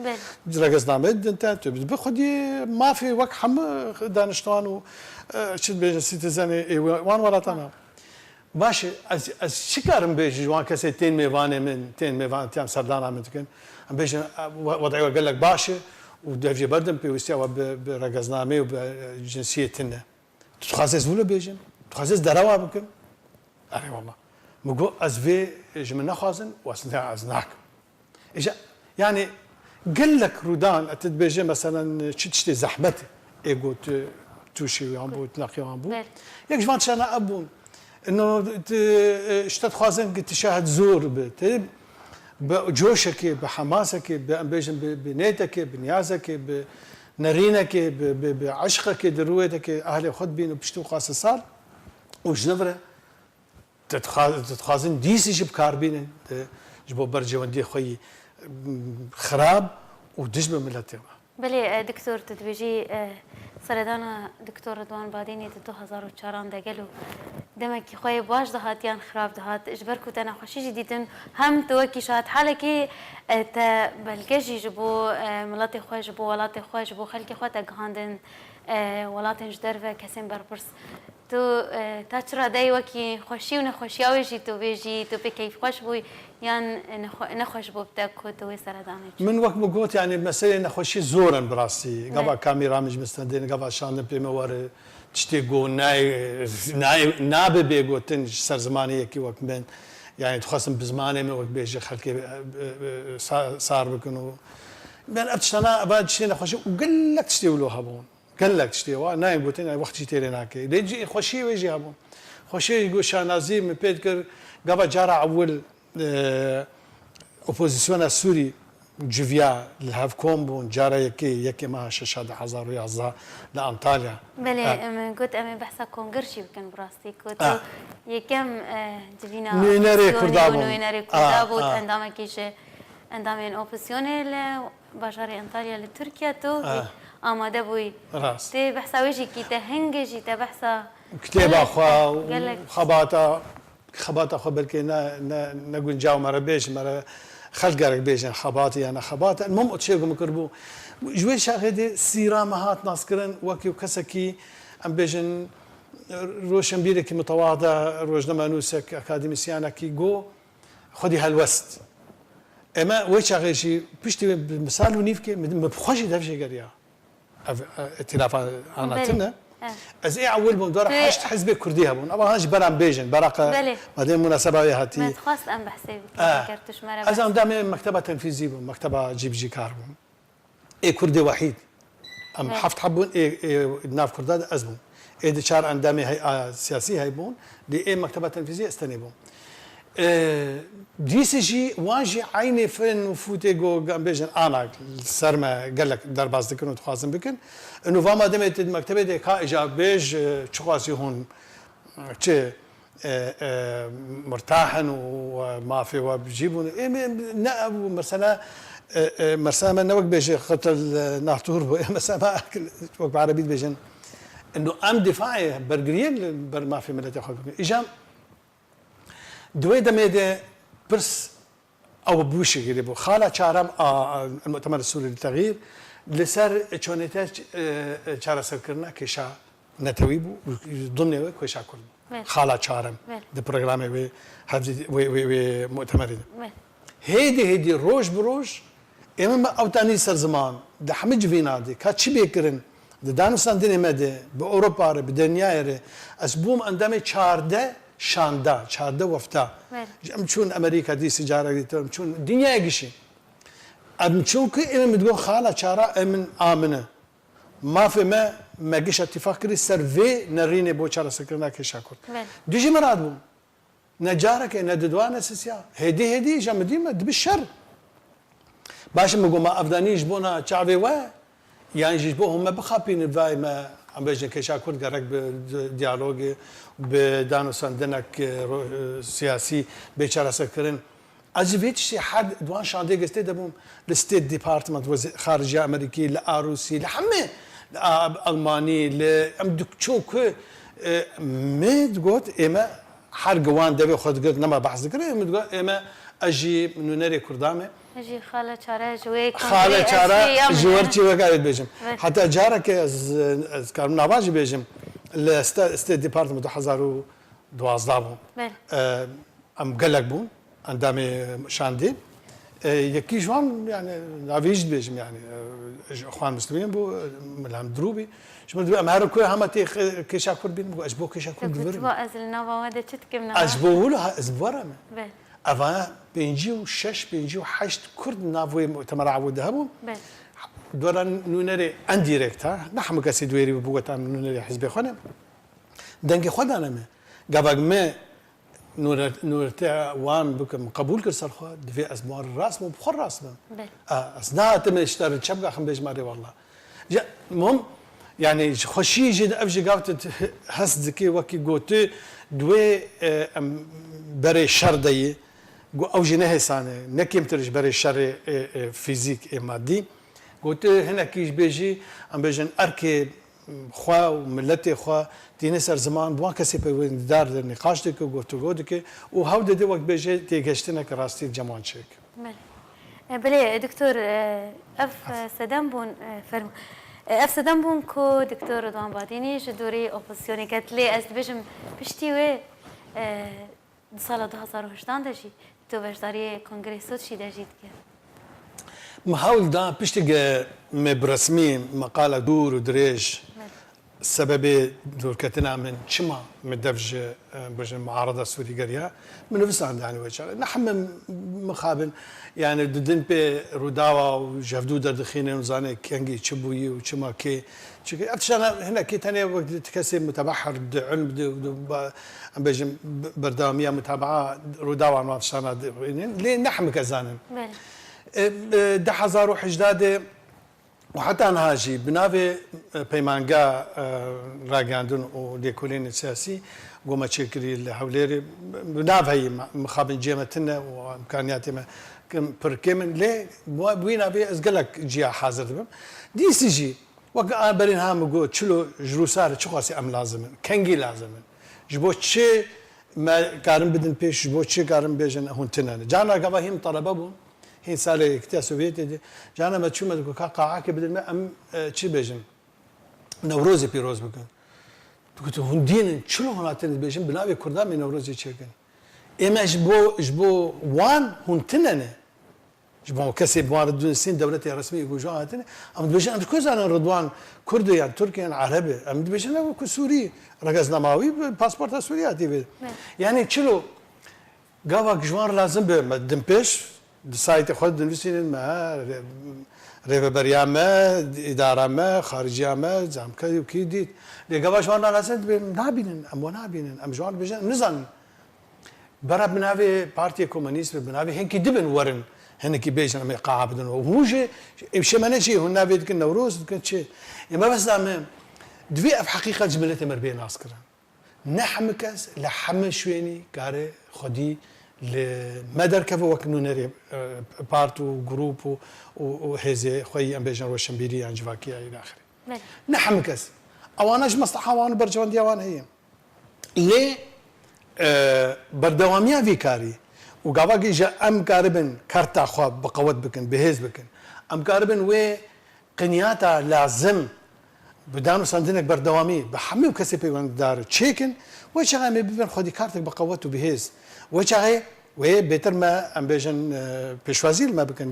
رقص نامد انت بخدي ما في وقت حم دانشتوان و شد بيج سيتيزن وان ولاتنا باش از شكرم بيج جوان كاسيتين ميفان من تين ميفان تام سردانا من تكن بيج وضعي قال لك باش ودافجي بردم بيوسيا برقصنامه وبجنسيتنا تخصص ولا بيجن تخصص دروا بكم اي والله مقو ازفي جمنا خازن واسنها ازناك اجا يعني قال لك رودان اتدبيجي مثلا تشتي زحمتي ايغو توشي وامبو تلاقي وامبو ياك جوان شانا ابون انه اشتد خازن تشاهد زور بجوشك بحماسك بامبيجن بنيتك بنيازك بنرينك بعشقك درويتك اهلي خد بين بشتو قاس صار وجنفره تتخازن ديسي جب كاربين جبو برجوندي خوي خراب ودجمه ملتي بلي دكتور تدويجي سردانا دكتور رضوان باديني 2004 دقلو دمك خوي باش دهاتيان خراب دهات اجبركو تنا خوشي جديدن هم توكي شات حالكي تا بلكجي جبو ملاتي خوي جبو ولاتي خوي جبو خلكي خوتا غاندن ولاتن جدرفه كسين بربرس تو تا چرا دای وکی خوشی و نخوشی آویجی تو بیجی تو به کیف خوش بوی یان نخوش بوب تا کو تو سردانه من وقت بقول يعني مسألة نخشي زورا براسي قبل كاميرا مش مستندين قبل شان بيمور تشتي جو ناب بيجو تنج سر زمانية كي وقت من يعني تخصم بزمانه من وقت بيجي خلك صار بكنو من أبتشنا أباد شيء نخشي وقال لك تشتي ولو هبون قال لك تشتي نايم قلت وقت جيتي هناك ليجي خوشي ويجي هبون خوشي يقول شانازي من بيتكر قبل جارة أول اوپوزیسیون السوري جوفيا الهاف كومبون جارة يكي ما شاشة حزار ويعزا لأنطاليا بله من قلت أمي بحثا كونغرشي بكن براستي كنت يكم جوفينا نويناري كردابون نويناري كردابون عندما كيش عندما اوبوزيوني لبشاري أنطاليا لتركيا تو آماده بوي راس تي بحثا ويجي كي تهنجي جي تبحثا كتاب أخوة خباطة أخوة بلكي نقول جاو مرة بيش مرة خلقارك بيجن خباطي أنا خباطة المهم أتشيكم كربو جوي شاهدي سيرا مهات ناسكرن وكي وكسكي أم بيجن روشن بيركي متواضع روجنا مانوسك أكاديميسيانا كي جو خدي هالوست اما ويش شي بيشتي بمثال ونيفكي مبخوشي دفشي قريا ائتلاف عناتنا از اي اول بون دور حاجه حزب كردي هبون ابا هاج برام بيجن براقه بعدين مناسبه هاتي ما خاص ام بحسب ذكرتش مره از قدام مكتبه تنفيذي بون مكتبه جيب جي كاربون اي كردي وحيد ام حفت حبون اي ناف كرداد ازبون اي دشار عندامي هي سياسي هيبون دي اي مكتبه تنفيذيه استنيبون دي سي جي واجي عيني فن وفوتيغو بيجن انا سرما قال لك درباز دكن وتخازن بكن انه فما دمت المكتبه دي كا اجاب بيج تشخاصي هون تشي مرتاحن وما في وبجيبون مرسنا مرسنا نوك بيجي قتل ناطور مرسنا وقت عربي بيجن انه ام دفاعي برجريين ما في ملتي خلق اجام دوي دميدة برس او بوشي قريبو خاله شارم المؤتمر السوري للتغيير لسر چونيتاج چارا سركرنا كيشا نتويبو ضمن كيشا كل خاله شارم ده برنامج وي وي مؤتمر هيدي روج بروج اما اوتاني سر زمان ده حمج فينادي كاتشي بيكرن ده دانوستان ديني مده باوروبا بدنيا اسبوم عندما چارده شاندا چارده وفتا چون امریکا دی سجاره دیتم چون دنیا گشی ام چون که ام مدگو خاله چاره من امنه ما في ما جيش اتفاق كري سيرفي نريني بو چاره سكرنا كشاكر ديجي مراد بو نجارك نددوان اساسيا هدي جامدي ما بالشر باش مگو ما افدانيش بونا چاوي و يعني جيبوهم ما بخابين الفاي ما عم بيجي كشاكر قرق بديالوج بدانوسان دنك سياسي بيشارة سكرين أجيبيت شيء حد دوان شاندي قستي دبوم لستيت ديبارتمنت خارجية أمريكي لأروسي لحمة ألماني لأم دكتشو كو ميد قوت إما حرقوان دبي خد قلت نما بحث ذكري ميد قوت إما أجي من نري كردامة أجي خالة شارع جوي خالة شارع جوارتي وقاعد بيجم حتى جارك از كارم نواجي بيجم الستيت ديبارتمنت حزارو دوازدابو ام قلق بون عندامي شاندي يكي جوان يعني نافيج بيجم يعني اخوان مسلمين بو ملهم دروبي شو مدري ام هاركو همتي كيشاكور بين بو اجبو كيشاكور بفرم بو ازلنا وهذا تتكمنا اجبو له ازبرم افا بينجيو شش بينجيو حشت كرد نافوي مؤتمر عود هبو دوران نونري انديريكتا نحن كاسي دويري بوغتا نونري حزب خونه دنگ خدا نمه قبل ما نورتا وان بكم قبول كرسل خو دفي اسمار الراس مو بخر راس اثناء تم اشتري شبكه خم بيج ماري والله المهم يعني خوشي جد افجي قاوت حس ذكي وكي قوتي دوي بري شردي جو اوجي نهسانه نكيم ترج بري شر فيزيك مادي قلت هنا كيش بيجي عم بيجن اركي خوا وملتي خوا ديني سر زمان دوان كسي بين دار النقاش دك وقفتو دك وهود دي وقت بيجي تيجشتنا كراستي جمان شيك بلي دكتور اف سدام بون فرم افسدم بون كو دكتور رضوان باديني جدوري اوبوزيوني قالت لي بجم بشتي وي سال 2018 دجي تو بشداري كونغرسوت شي دجي كده محاول دا بشتي برسمي مقالة دور ودريج سبب دور كتنا من شما من دفج بجن معارضة سوري قرية من نفس عند يعني وجه نحن مخابن يعني ددن بي روداوا وجفدو دردخين وزاني كينجي تشبوي وشما كي أفتشان هنا كي تاني وقت تكسي متبحر علم بجن بردامية متابعة روداوا ما أفتشان ليه نحن كزانن ده حزارو حجداده وحتى أنا هاجي بنافي بيمانجا راجعندون وديكولين السياسي قوم تشكري الحوليري بناف هي مخابن جيمتنا وإمكانياتنا كم بركمن ليه وين أبي أزقلك جيا حاضر بهم دي سي جي وقع برينها مقول شلو جروسار شو قاسي أم لازم كنجي لازم جبوت شيء ما كارم بدن بيش جبوت شيء كارم بيجن هونتنا جانا قباهم طلبهم هي سالة كتير سوفيتي جانا ما تشوف مدكو كاقاعك بدل ما أم شي بيجن نوروزي بيروز بكن قلت هندين شلون هناتن بيجن بنابي كردان من نوروزي تشيكن إما جبو وان هنتننا جبو كسي بوان الدون السين دولتي رسمية يقول هاتنا أم بيجن أم كوز أنا رضوان كردي يعني تركي يعني عربي أم بيجن أنا سوري رجز نماوي باسبورت سوريا تيبي يعني شلو قاوك جوان لازم بمدن بيش سایت خود دنویسین ما ریو بریامه اداره خارجی ما زم کدی کی دید لگاش وان لازم نبینن اما نبینن ام جوان بجن نزن برا بناوی پارتی کمونیست بناوی هنکی دبن ورن هنکی بیشن ام قاعدن و هوجه شمانه شيء هن نبيت كن نوروز كن شيء ما بس دام دوی اف حقیقت جملت مربی ناس کرن نحمكس لحم شويني كاري خدي لمدر كيف وكنونري بارت وجروب وهزي خوي ام بيجن روشنبيري انجواكي الى اخره نحمكس اواناش مصلحه وان برجوان ديوان هي ليه بردواميا فيكاري وقابا جا ام كاربن كارتا خو بقوت بكن بهز بكن ام كاربن و قنياتا لازم بدانو سندنك بردوامي بحمي وكسي بيوان دار تشيكن وشغامي ببن خدي كارتك بقوت وبهز وشغي وهي بيتر ما ام بيجن بيشوازيل ما بكن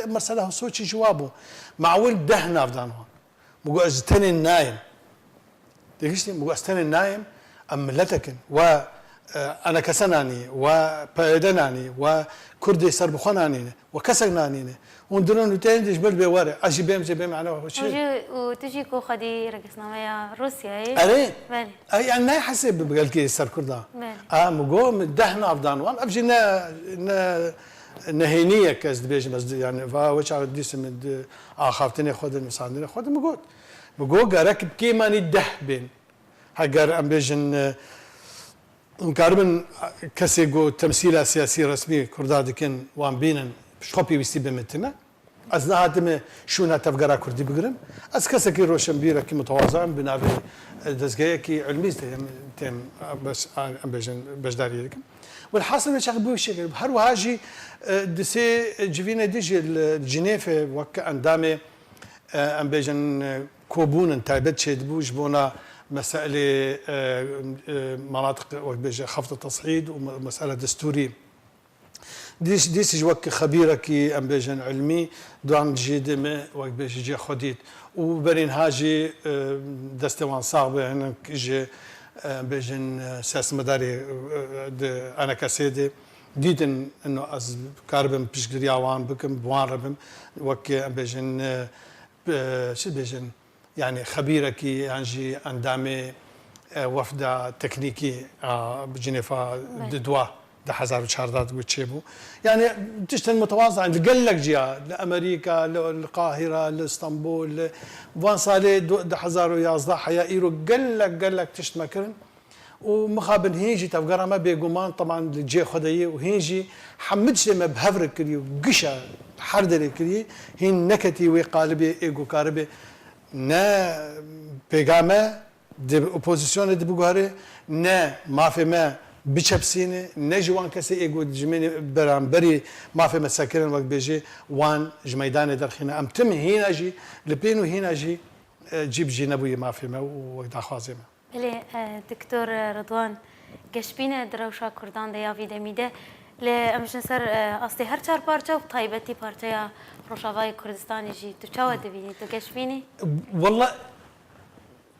مرسله صوتي جوابه معول دهنا فدانها مقو ازتني النايم دقيشتي مقو ازتني النايم ام ملتكن و انا كسناني وبايدناني وكردي سربخوناني وكسغناني وندرون تندج بل بوري اجي بيم على شيء وتجي كو خدي رقصنا يا روسيا اي يعني ما يحسب بقال كي سر كردا مقوم دهنا افدان وان افجينا نهينيه كاز بيج بس يعني فاوش على ديس من اخافتني خد المساندني خد مقول راكب كيما نده بين هاجر ام بيجن مقاربا كسيجو تمثيل سياسي رسمي كرداد كان وان بينن شخبي ويستي بمتنا از نهاتم شو نتفقرا كردي بقرن از كسكي روشنبيرا كي متواضع بنابي دزغيه كي علمي تم بس بجن بجداري لكم والحاصل مش بو شيء هر وهاجي دسي جيفينا ديجي جنيف وك اندامي ام بجن كوبون تايبت شيد بوج بونا مسألة مناطق خفض التصعيد ومسألة دستورية ديس جوك خبيرة كي ام بيجن علمي دوان جي دم وقت بيجي جي خديت وبرين هاجي دستوان صعب يعني جي بيجن سياس مداري انا كسيدي ديدن انه از كاربم بيشقريا وان بكم بوان ربم وك ام بيجن شو بيجن يعني خبيرة كي انجي اندامي وفد تكنيكي بجنيفا ددوا ده 1400 وتشيبو يعني تشتن متواضع قال لك جيا لامريكا للقاهره لاسطنبول وان صالي ده 1000 حيا ايرو قال لك تشت مكرن ومخابن هيجي تفقرا ما بيقومان طبعا جي خديه وهيجي حمدش لما بهفرك كري وقشا حردري كري هين نكتي وقالبي ايجو كاربي نا بيغاما دي اوبوزيسيون دي بوغاري نا ما في ما بچپسینه نجوان کسی ایگو جمینی برانبری ما في مساكن وقت بيجي وان جميدان درخينا ام تم هنا جي لبينو هنا جي جيب جي نبوي ما في ما وداخوازي ما بله دكتور رضوان گشبینه دروشا کردان دیا ویده میده ل امشن سر اصلی هر چهار پارچه و طایبتی پارچه یا روشاوای کردستانی جی تو چه دبینی تو گشبینی؟ والله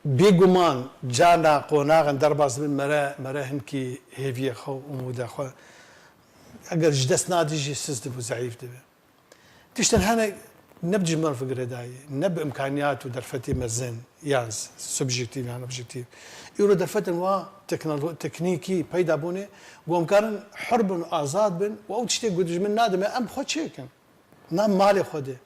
بيجومان جانا قوناغن درباز من مرا هنكي هيفي خو ومودا خو اگر جدس نادي جي سيستم ضعيف دبي تشتن هنا نبجي مر فكره داي نب امكانيات ودرفتي مزن يانز سبجكتيف يعني اوبجكتيف يورو درفتن وا تكنيكي بيدا بوني وامكان حرب ازاد بن او تشتي قد من نادم ام خو تشيكن نام مالي خده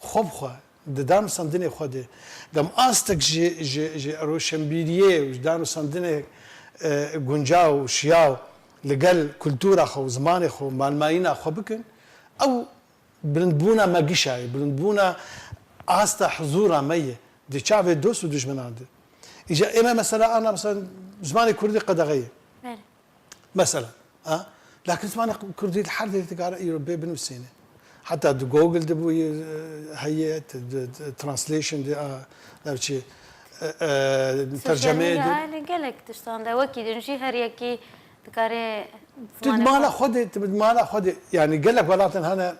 خوب خو ددام سندني خده دم استك جي روشنبيريه ودانو سندني گونجاو شياو لقال كولتورا خو زمان خو مالماينا خو بكن او بلندبونا ماجيشاي بلندبونا استا حضورا ميه دي شافي دوس ودجمناد اجا اما مثلا انا مثلا زماني كردي قدغيه مثلا لكن زماني كردي الحرد تقرا يوروبي بنفسينه حتى جوجل دبو هي ترانسليشن دي دابشي ترجمه دي قالك تشتان ده وكي نجي هريكي تكاري تدمانا خد يعني قال لك ولكن هنا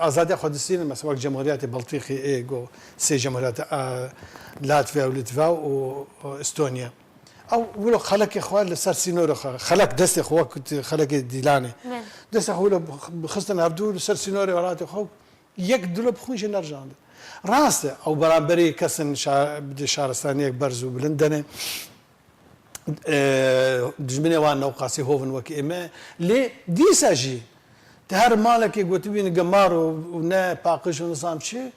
ازادي خد السين مثلا جمهوريات بلطيقي ايجو سي جمهوريات لاتفيا وليتفا واستونيا او ولو خلك اخوان لسر سينور خلك دست اخوك خلك ديلاني دست اخو خصنا عبدو لسر سينور ولات اخو يك دلو بخونش نرجع راسه او برامبري كسن بدي شهرستاني برزو بلندن دجمني وانا وقاسي هوفن وكي اما لي ديساجي تهر مالك يقول بين قمار ونا باقش ونظام شيء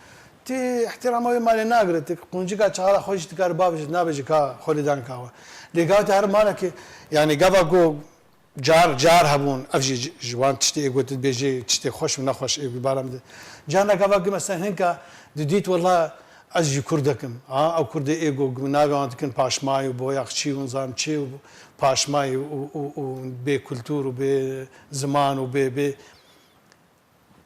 تي احترامه مالي ناقرت قنجيكا شهر خوش تكار بابج نابج كا خولدان كاوا لي قاو تهر مالك يعني قبا جو جار هبون افجي جوان تشتي يقول بيجي تشتي خوش ونخوش بارم جانا قبا مثلا هنكا ديت والله از کردکم او کرد ایگو ناگهان کن پاشمای و بویاق چی و نظام چی و پاشمای و به کلتور و به زمان و به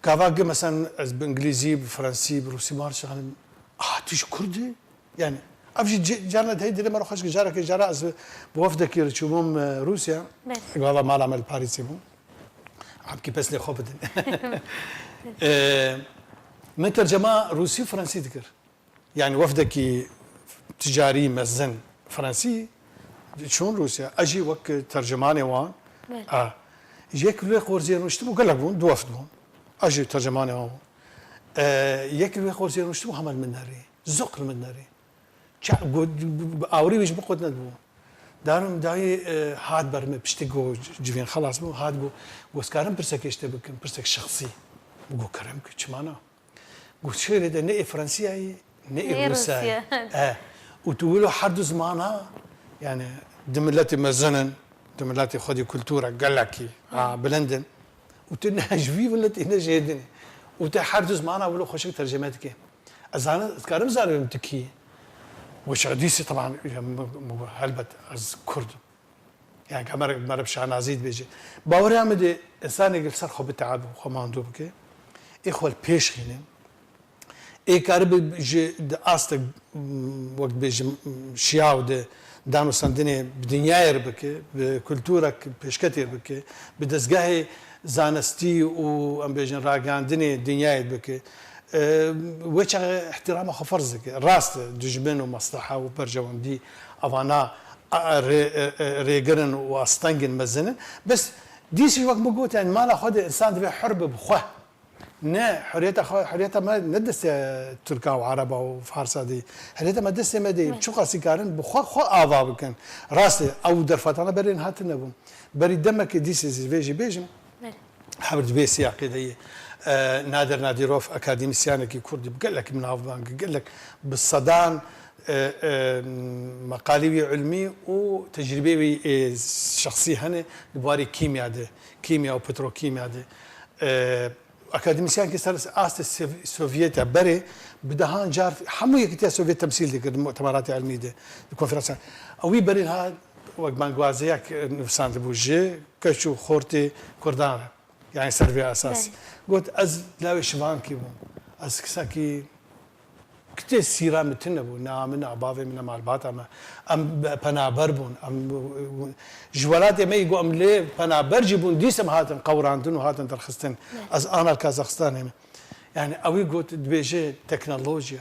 کاواگه مثلا از بانگلیزی بفرانسی بروسی مارش خانم توش کردی یعنی افجی جانا هی دل مرا خوش جارا که جارا از بوفد کی رچوم روسیا والله ما عمل پاریسی بو عم کی بس لي خوبدن من ترجمه روسي فرنسي ذكر يعني وفدك تجاري مزن فرنسي شلون روسيا اجي وك ترجماني وان ياكل لي خورزين وشتمو قال لك بون دوفدون اجي ترجماني وان ياكل لي خورزين وشتمو حمل من ناري زقر من ناري اوري ويش بقوت ندبو دارم داي هاد برمي بشتيغو جيفين خلاص بو هاد بو وسكارم برسك يشتبك برسك شخصي بقول كرمك شمانا قلت شيء ده نئي فرنسية نئي روسيا وتقولوا حد زمانها يعني دملاتي مزنن دملاتي خدي كولتورا قالكي بلندن وتنهج في ولا تنهج هيدني وتحد زمانها ولو خوشك ترجمتك أزانا كارم زارو متكي وش عديسي طبعا هلبت از كرد يعني كمر مرب شعنازيد بيجي باوري عمدي إنسان يقول صار خو بتعب وخو ما عنده بكي إخوة البيش خينين كارب جي أصلا وقت بيجي شياو ده دانو سندني بدنيا يربكي بكولتورك بشكتير بكي بدزجاهي زانستي وأم بيجي راجعندني دنيا يربكي وش احترام خفرزك راست دجبن ومصلحة وبرجوان دي أفانا ريجرن واستنجن مزنن بس ديش وقت بقول يعني ما له خد إنسان تبي حرب بخوه نه حريتها ما ندس تركا وعربة وفارس دي حريتها ما دس ما دي شو قاسي كارن بخو آذا بكن راسي أو درفات أنا برين هات النبوم بري دمك ديس فيجي بيجم حبرت بي سياقي دي نادر ناديروف أكاديميسيان كي كردي بقول لك من بانك قال لك بالصدان مقالي علمي وتجربي شخصي هنا نباري كيمياء ده كيمياء وبتروكيمياء ده اكاديميسيان كسر اساس السوفيت بري بدهان جار حمو يكتي السوفيت تمثيل ديك المؤتمرات العلميه دي الكونفرنس اوي بري هاد وقت بانغوازياك نفسان بوجي كشو خورتي كردان يعني سيرفي اساس قلت از لا شبان كيبون از كساكي كتير سيرة متنا بو نامنا عبافي من معلبات أم بنابر بون أم جوالات ما يقو أم ليه بنابر جيبون ديسم هاتن قوراندن وهاتن ترخصتن از أنا الكازاخستان يعني أو يقول تبيجي تكنولوجيا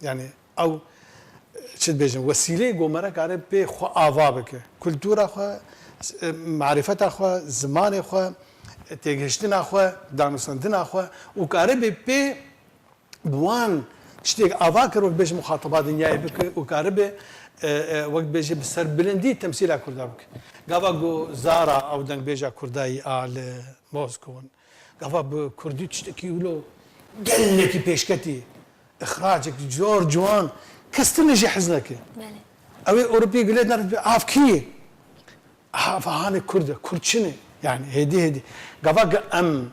يعني أو شد بيجن وسيلة يقو مرك عارف بي خو آفابك كولتورا خو معرفة خو زمان خو تيجشتنا خو دانستنا خو وكارب بي بوان شتيك افاكر وقت بيجي مخاطبات دنياي بك وكاربه وقت بيجي بسر بلندي تمثيل كردا بك قافا زارا او دنگ بيجا كرداي ال موسكو قافا بكردي تشتكي له قال لك بيشكتي اخراجك جور جوان كستنجي حزنك او اوروبي قلت نرد افكي فهاني كرده كردشني يعني هدي قافا ام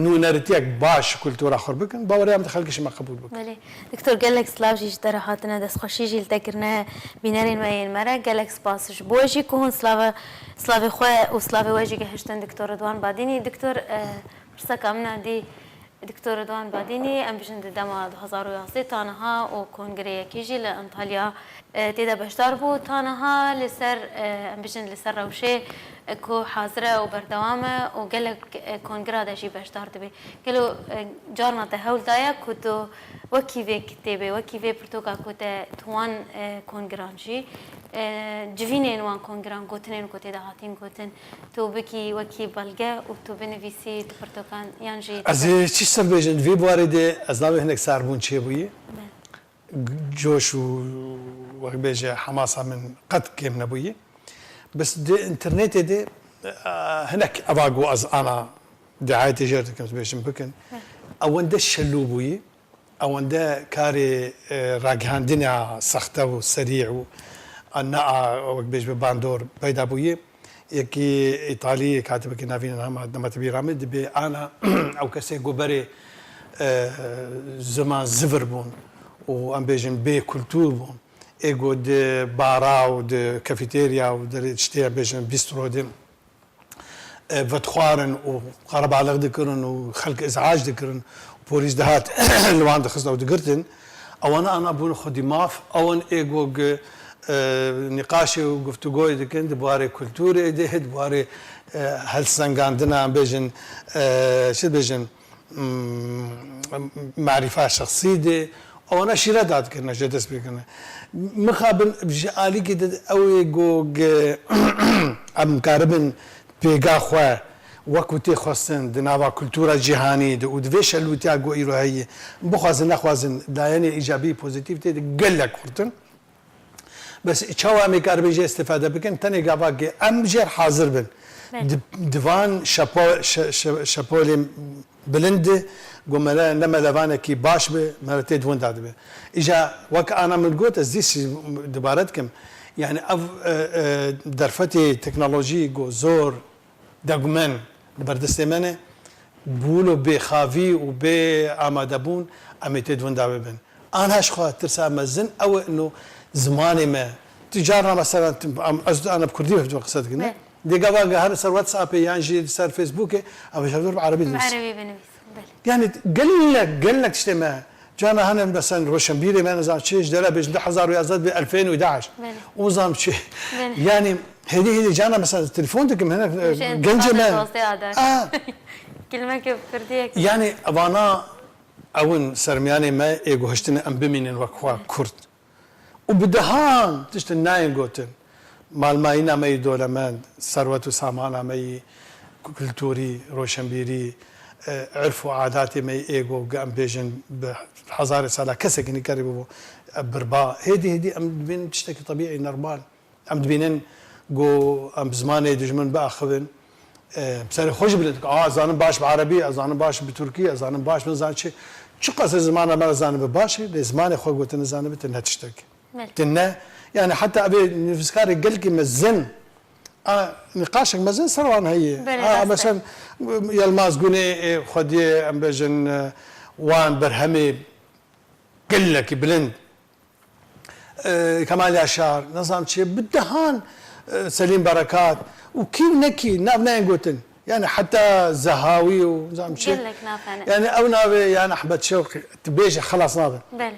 نونرتيك باش كولتورا خربكن باوري ام دخلكش ما قبول بك بله دكتور قال لك سلاوجي اشتراحاتنا دس خوشي جيل تكرنا بينارين وين مرة قال لك سباسش بوجي كون سلاوي خو وسلاوي واجي هشتن دكتور رضوان باديني دكتور برسا كامنا دي دكتور رضوان باديني ام بجند دما 2011 تانها وكونغري كيجي لانطاليا تيدا بشتار بو تانها لسر ام بجند لسر روشي كو حاضرة وبردوامة وقال لك كونغرا داشي بشتار دبي قالوا جارنا تهول دايا كنتو وكي في كتابة وكي في برتوكا كنت توان كونغرانجي جوينين وان كونغران قوتنين كوتي دهاتين قوتن تو بكي وكي بلغة وتو بنفيسي برتوكان يانجي از چی سر بیشتر وی بارده از نوع هنگ سربون چه بویه جوش و وقت بیشتر حماسة من قد کم نبویه بس ده انترنت ده هناك أبغى از أنا دعاية تجارة كم بيشم بكن أو ده شلوبوي أو ده كاري راجعان دنيا سخته وسريع والنقع وقت بيش بباندور بيدا بوي يكي إيطالي كاتب كنا فينا لما تبي رامد بي أنا أو كسي جوبري زمان زفر بون وأم بيجن بي كولتور بون ايجو دي بارا ودي كافيتيريا ودي تشتيع بيجن بيسترو دي فتخوارن وقرب على ذكرن وخلق ازعاج ذكرن بوليس دهات اللي عند خصنا ودقرتن او انا بون خدي ماف او ان ايجو نقاشي وقفتوغوي دكن بواري كولتوري دي هد بواري هلسنج عندنا بيجن شو بيجن معرفة شخصية دي او انا شيرا داد كنا جدس بكنا مخابن بجالي كده او جو ام كاربن بيغا خو وقتي خاصن دناوا كولتورا جهاني دو ودفيش الوتيا جو ايرو هي بخوازن اخوازن دايني ايجابي بوزيتيفيتي قال لك خرطن بس تشاو امي كاربيجي استفاده بكن تاني غابا ام جير حاضر بن ديفان شابو بلند قمنا لما لفانا كي باش به مرتين دون داد به اجا وك انا من قلت ازيش دبارتكم يعني درفتي تكنولوجي جو زور دغمن بردستمنه بولو بخافي وب امادبون اميت دون داد بن انا اش خاطر سامزن او انه زماني ما تجارنا مثلا انا بكردي في قصتك نه دي قبا هر سر واتساب يعني سر فيسبوك او شغل عربي بنفيس يعني قال لك اجتماع جانا هنا مثلا روشنبيري ما نزام شيء جدلا بيج 10000 ب 2011 ونظام شيء يعني هذه جانا مثلا تليفونك من هنا جنجمه كلمه كيف كرديه يعني انا اون سرمياني ما ايجو هشتنا ام بمين وكوا كرد وبدهان تشتناين قوتن مال ماينا ماي دولمان ثروه سامانا ماي كولتوري روشنبيري عرفوا عاداتي ماي ايجو قام بيجن بحزارة سنة كسك نقربوا بربا هدي ام بين تشتكي طبيعي نورمال ام بينن جو ام زماني دجمن باخذن بسالي خوش بلدك زانم باش بعربي زانم باش بتركي زانم باش من زان شي شو قصه زمان ما زانم بباشي لزمان خو قلت زانم بتنها تشتكي تنا يعني حتى ابي نفسكاري قال لك مزن نقاشك مازال سروان هي مثلا يلماس قوني خدي ام بجن وان برهمي قال لك بلند كمال ياشار نظام شيء بالدهان سليم بركات وكيف نكي ناب ناين قوتن يعني حتى زهاوي وزعم شيء قال لك نافع يعني او نابي يعني احمد شوقي تبيجي خلاص نابي بله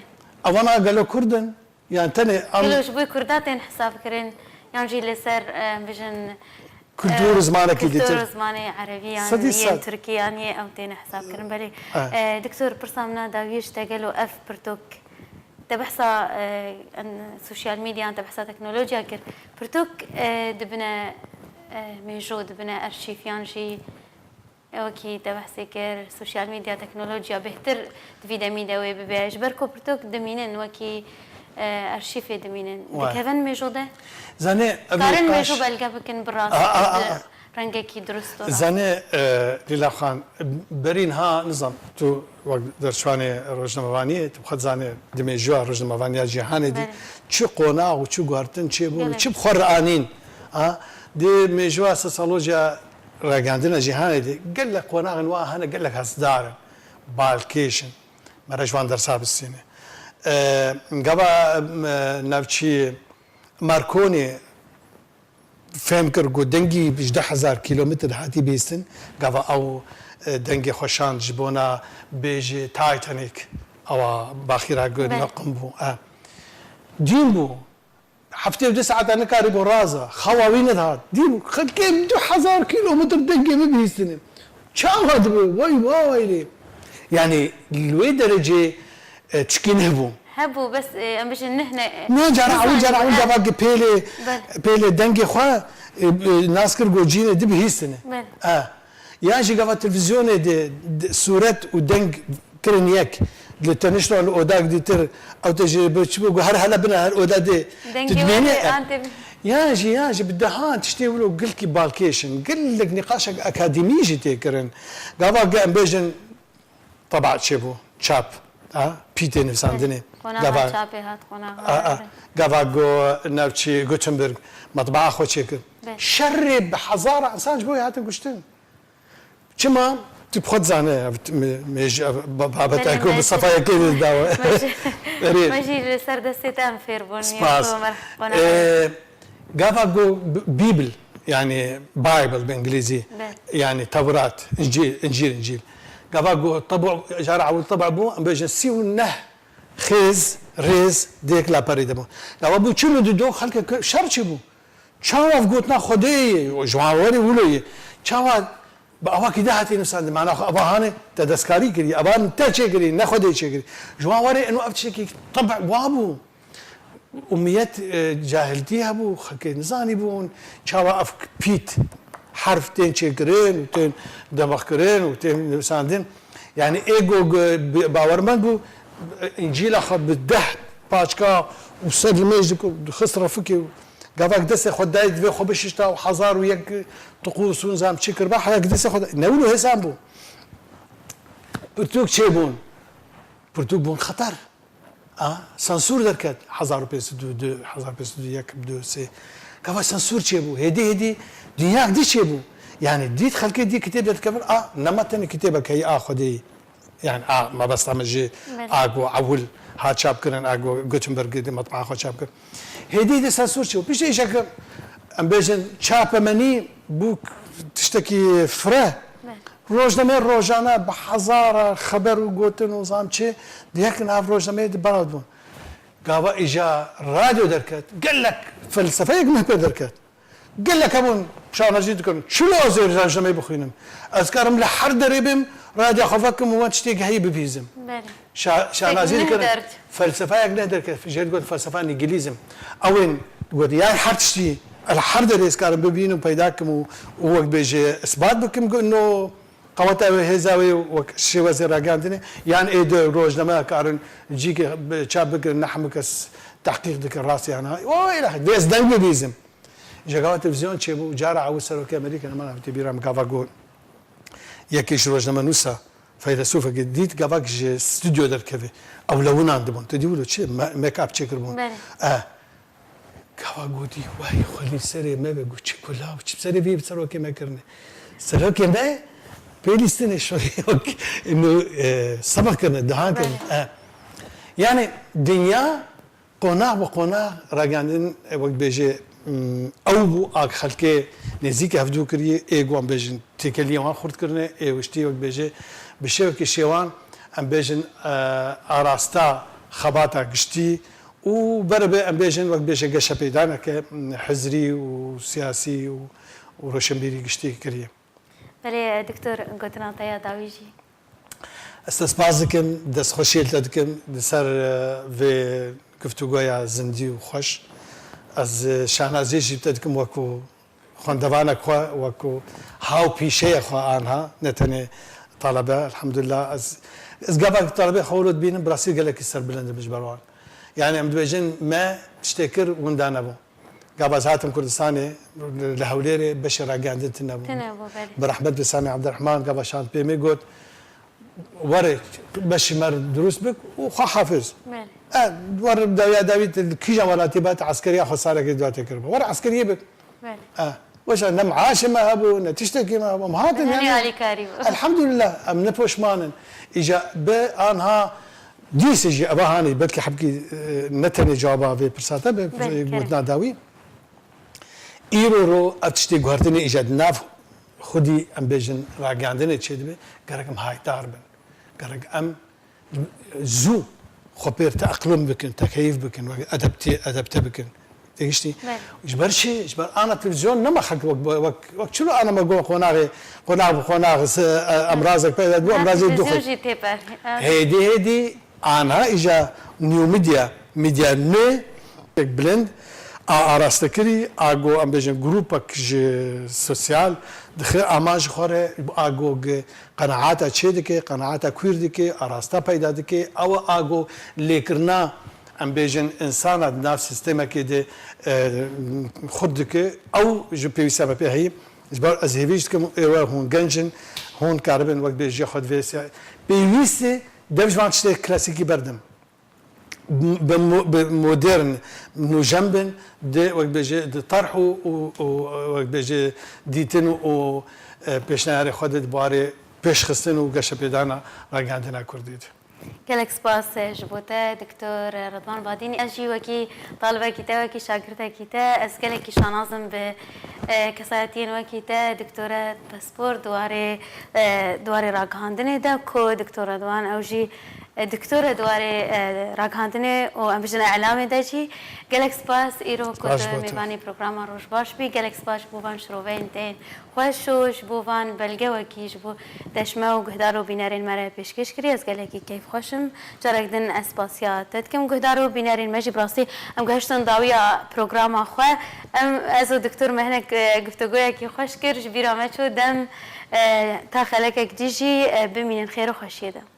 او انا قال له كردن يعني تاني كلوش بوي كرداتين حساب كرين يعني جي لسر بجن كلتور زمانك كلتور زماني عربي يعني صديق تركي يعني او تين حساب كرين بلي دكتور برسامنا داويش تقلوا اف برتوك تبحثا السوشيال ميديا تبحثا تكنولوجيا كر برتوك دبنا موجود دبنا ارشيف يعني شي اوكي تبحثي كر سوشيال ميديا تكنولوجيا بهتر تفيدا ميدا وي ببيج بركو برتوك دمينن وكي ارشيف دمينن دكفن موجوده زاني كارن موجود بالقبكن بالراس رنگکی درست داره. زنه لیلا خان برین ها نظام تو وقت در شوانه روزنامه‌وانی تو خود زنه دمیجوا روزنامه‌وانی جهانی دی چه قناع و چه گارتن چه بود چه بخور آنین دی میجوا سوسیولوژیا راگاندن جهانی دی قال لك قناع نواه هنا قال لك هصدار بالكيشن مرجوان در ساب السنه قبا نفشي ماركوني فهم كر قو دنجي بجده 1000 كيلومتر هاتي بيستن قبا او دنجي خوشان جبونا بيجي تايتانيك او باخيرا قد نقم بو دين بو حفتي بدي ساعات انا كاربو رازا خواوين هذا دين خلكي بده 1000 كيلومتر دنجي ما بيستن شاو هذا واي واي يعني الوي درجه تشكين هبو بس ام باش نحنا ما جرى جرى بيلي دنجي خوا ناس كر جوجين دي بهيستنه ياجي قبل التلفزيون دي صورت ودنج كرنيك لتنشر الاوداك دي تر او تجي بتشبو هر هلا بنا الاودا دي تدميني ياجي بدها تشتي ولو قلت لك بالكيشن قل لك نقاش اكاديمي جي كرن قبل قام بيجن طبعا شبو تشاب بيتي نفساندني قناة شابي هات قناة قافاقو نفشي غوتنبرغ مطبعة خوشيك شري بحزارة انسان جبوي هات قشتن كما تبخد زانه بابت اكو بالصفايا كده الدواء ماشي سردستي تام فيربون قافاقو بيبل يعني بايبل بالانجليزي يعني توراة انجيل قافاقو طبع جارع والطبع بو بيجي سيو نه خيز ريز ديك لا بريدمو لو ابو تشلو دو خلك شرچبو چاو گوتنا خدي جوانوري ولي چاو باوا كده هاتي نسان معنا اباهانه تدسكاري كري ابان تاچي كري نخدي چي كري جوانوري انه ابتشي طبع وابو اميات جاهلتي ابو خك نزاني بون چاو اف بيت حرف تين چكرين وتين دمخكرين وتين ساندين يعني ايجو باورمان بو انجيل اخذ بالده باشكا وسد الميجك خسره فكي قافك دسه خداي دبي خو بششتا وحزار ويك طقوس ونزام شكر بحا دسه خد نولو هسام بو برتوك تشيبون برتوك بون خطر سانسور دركت حزار بيس دو حزار بيس دو يك بدو سي قافا سانسور تشيبو هدي دنياك دي تشيبو يعني دي خلكي دي كتاب تكفر نمتني كتابك هي خدي يعني ما بس تعمل اقو اول هات شاب كرن اقو غوتنبرغ دي مطبعه خو شاب كرن هدي دي سانسور شو بيش يشك ام بيجن شاب مني بوك تشتكي فره روزنامه روزانه بحزاره خبر وقوتن وزام شي لكن اف روزنامه دي براد بون قابا اجا راديو دركت قال لك فلسفه ما دركت قال لك ابون شلون اجيتكم شو لازم روزنامه بخوينم اذكرهم لحر دريبم راديو خفكم وما تشتيق هي ببيزم شانازيد كان فلسفه يقدر في جهه تقول فلسفه انجليزم اوين تقول يا حرتشتي الحرد ريس كان ببينو بيداكم ووقت بيجي اثبات بكم انه قوته هزاوي وشي وزير راجاندني يعني ايه دو روزنامه كارن جيك تشابك نحمكس تحقيق ديك الراس يعني ويلا ديس دنگ ببيزم جاوا تلفزيون تشبو جارع وسروك امريكا ما نعرف تبيرا مكافاغو يكيش روزنامه نوسا فيلسوف جديد قباك استوديو دركبه او لو عندهم تديولو شيء ميك اب تشيكر بون قباقودي واي خلي سري ما بقول شي كلها وش بسري بيه بسرو كما كرني سرو كما بيليستني شوي انه سبق كنا دهان كنا يعني دنيا قناع وقناع راجعين وقت بيجي او بو اك خلكي نزيك هفدو كري ايغو ام بيجن تێکەلی ئەوان خورتکردنێ ئێوشتی وەک بێژێ بشێوەکی شێوان ئەم بێژن ئاراستا خەباتە گشتی و بەرەبێ ئەم بێژن وەک بێژە گەشە پەیدانەکە حزری و سیاسی و ڕۆشنبیری گشتی کردیە. بەێ دکتۆر گوتناتەیە داویژی ئەستەسپاس دکەم دەستخۆشیێتە دکەم لەسەر vê گفتوگۆیە زندی و خۆش ئەس شانازێژی بتە دکەم وەکو خوێندەوانە خوا وەکو هاو پیشەیە خوا ئانها نەتەنێ تاالبە الحەمدلله ئەس گاوا تاالبێ خەولت بینم بڕاستی گەلێکی سەر بلندە بش بەڕوان یعنی ئەم دوێژن مە شتێک کرد وندا نەبوو گاباز هاتم کوردستانê li Hewlêrê beşê ragihandin tune bû bi rehmet bi Samî Ebdirehman gavaşand pêmê got were beşî mer durust bik û xwe hafiz were dewiya dawî kîja welatî bet eskeriya xwe sarekê duatê kiribe were eskeriyê bik weşa ne meaşê me hebû ne tiştekî me hebû em hatin elhemdulillah em nepoşmanin îja bi anha dîsê jî eva hanî belkî hebkî ne tenê cawaba vê pirsata be gotina dawî îro ro ev tiştê guhertinê îja di nav xwedî em bêjin ragihandinê çê dibe gerek em haydar bin gerek em zû xwe pêr teeqlim bikin tekeyîf bikin edepte bikin têgiştî ji ber çê ji ber ana televîzyon nema xelk wek çilo ana me got xwenaxê xwenax emrazek peyda bû emrazê du hêdî hêdî anha îja new medya nû bilind ئاراسtekirî ئاگۆ ئەم بێژن گروپek ji sosyal dixê ama ji xwe re ago qeneata çê dike qeneata kûr dike arasta peyda dike ew ago lêkirina em bêjin insana di nav sistêmekê de xurt dike ew ji pêwîsta me pê heyî ji ber ez hêvî ji dikim êwe hûn gencin hûn karibin wek bêjiya xwe divê pêwîstê dev ji van tiştê klasîkî berdim مودرن نوجنبن دي وقت بيجي دي طرحوا وقت بيجي ديتن و بيشنهاري خودت باري بيش خستن و قشة بيدانا راقاندنا كرديد gelek spas ji bo te Diktor Redwan Badînî ez jî wekî talibekî te wekî şagirtekî te ez gelekî şanazim bi kesayetiyên wekî te Diktore Paspor duwarê ragihandinê de ku Diktor Redwan ew jî دکتۆرە دوارێ ڕاگەاندنێ و ئەم بژنە ئەعلامێ دەجی gelek spas îro ku mêvanê programa roj baş bî gelek spas ji bo van şiroveyên tên xweş û ji bo van belgewekî ji bo deşme û guhdar û bînerên me re pêşkêş kirî ez gelekî keyf xweşim carek din ez spasiya te dikim guhdar û bînerên me jî bi rastî em gehiştin dawiya programa xwe em ez û diktor me hinek guftugûyekî xweş kir ji bîra me çû dem ta xelekek dî jî bimînin xêr û xweşiyê de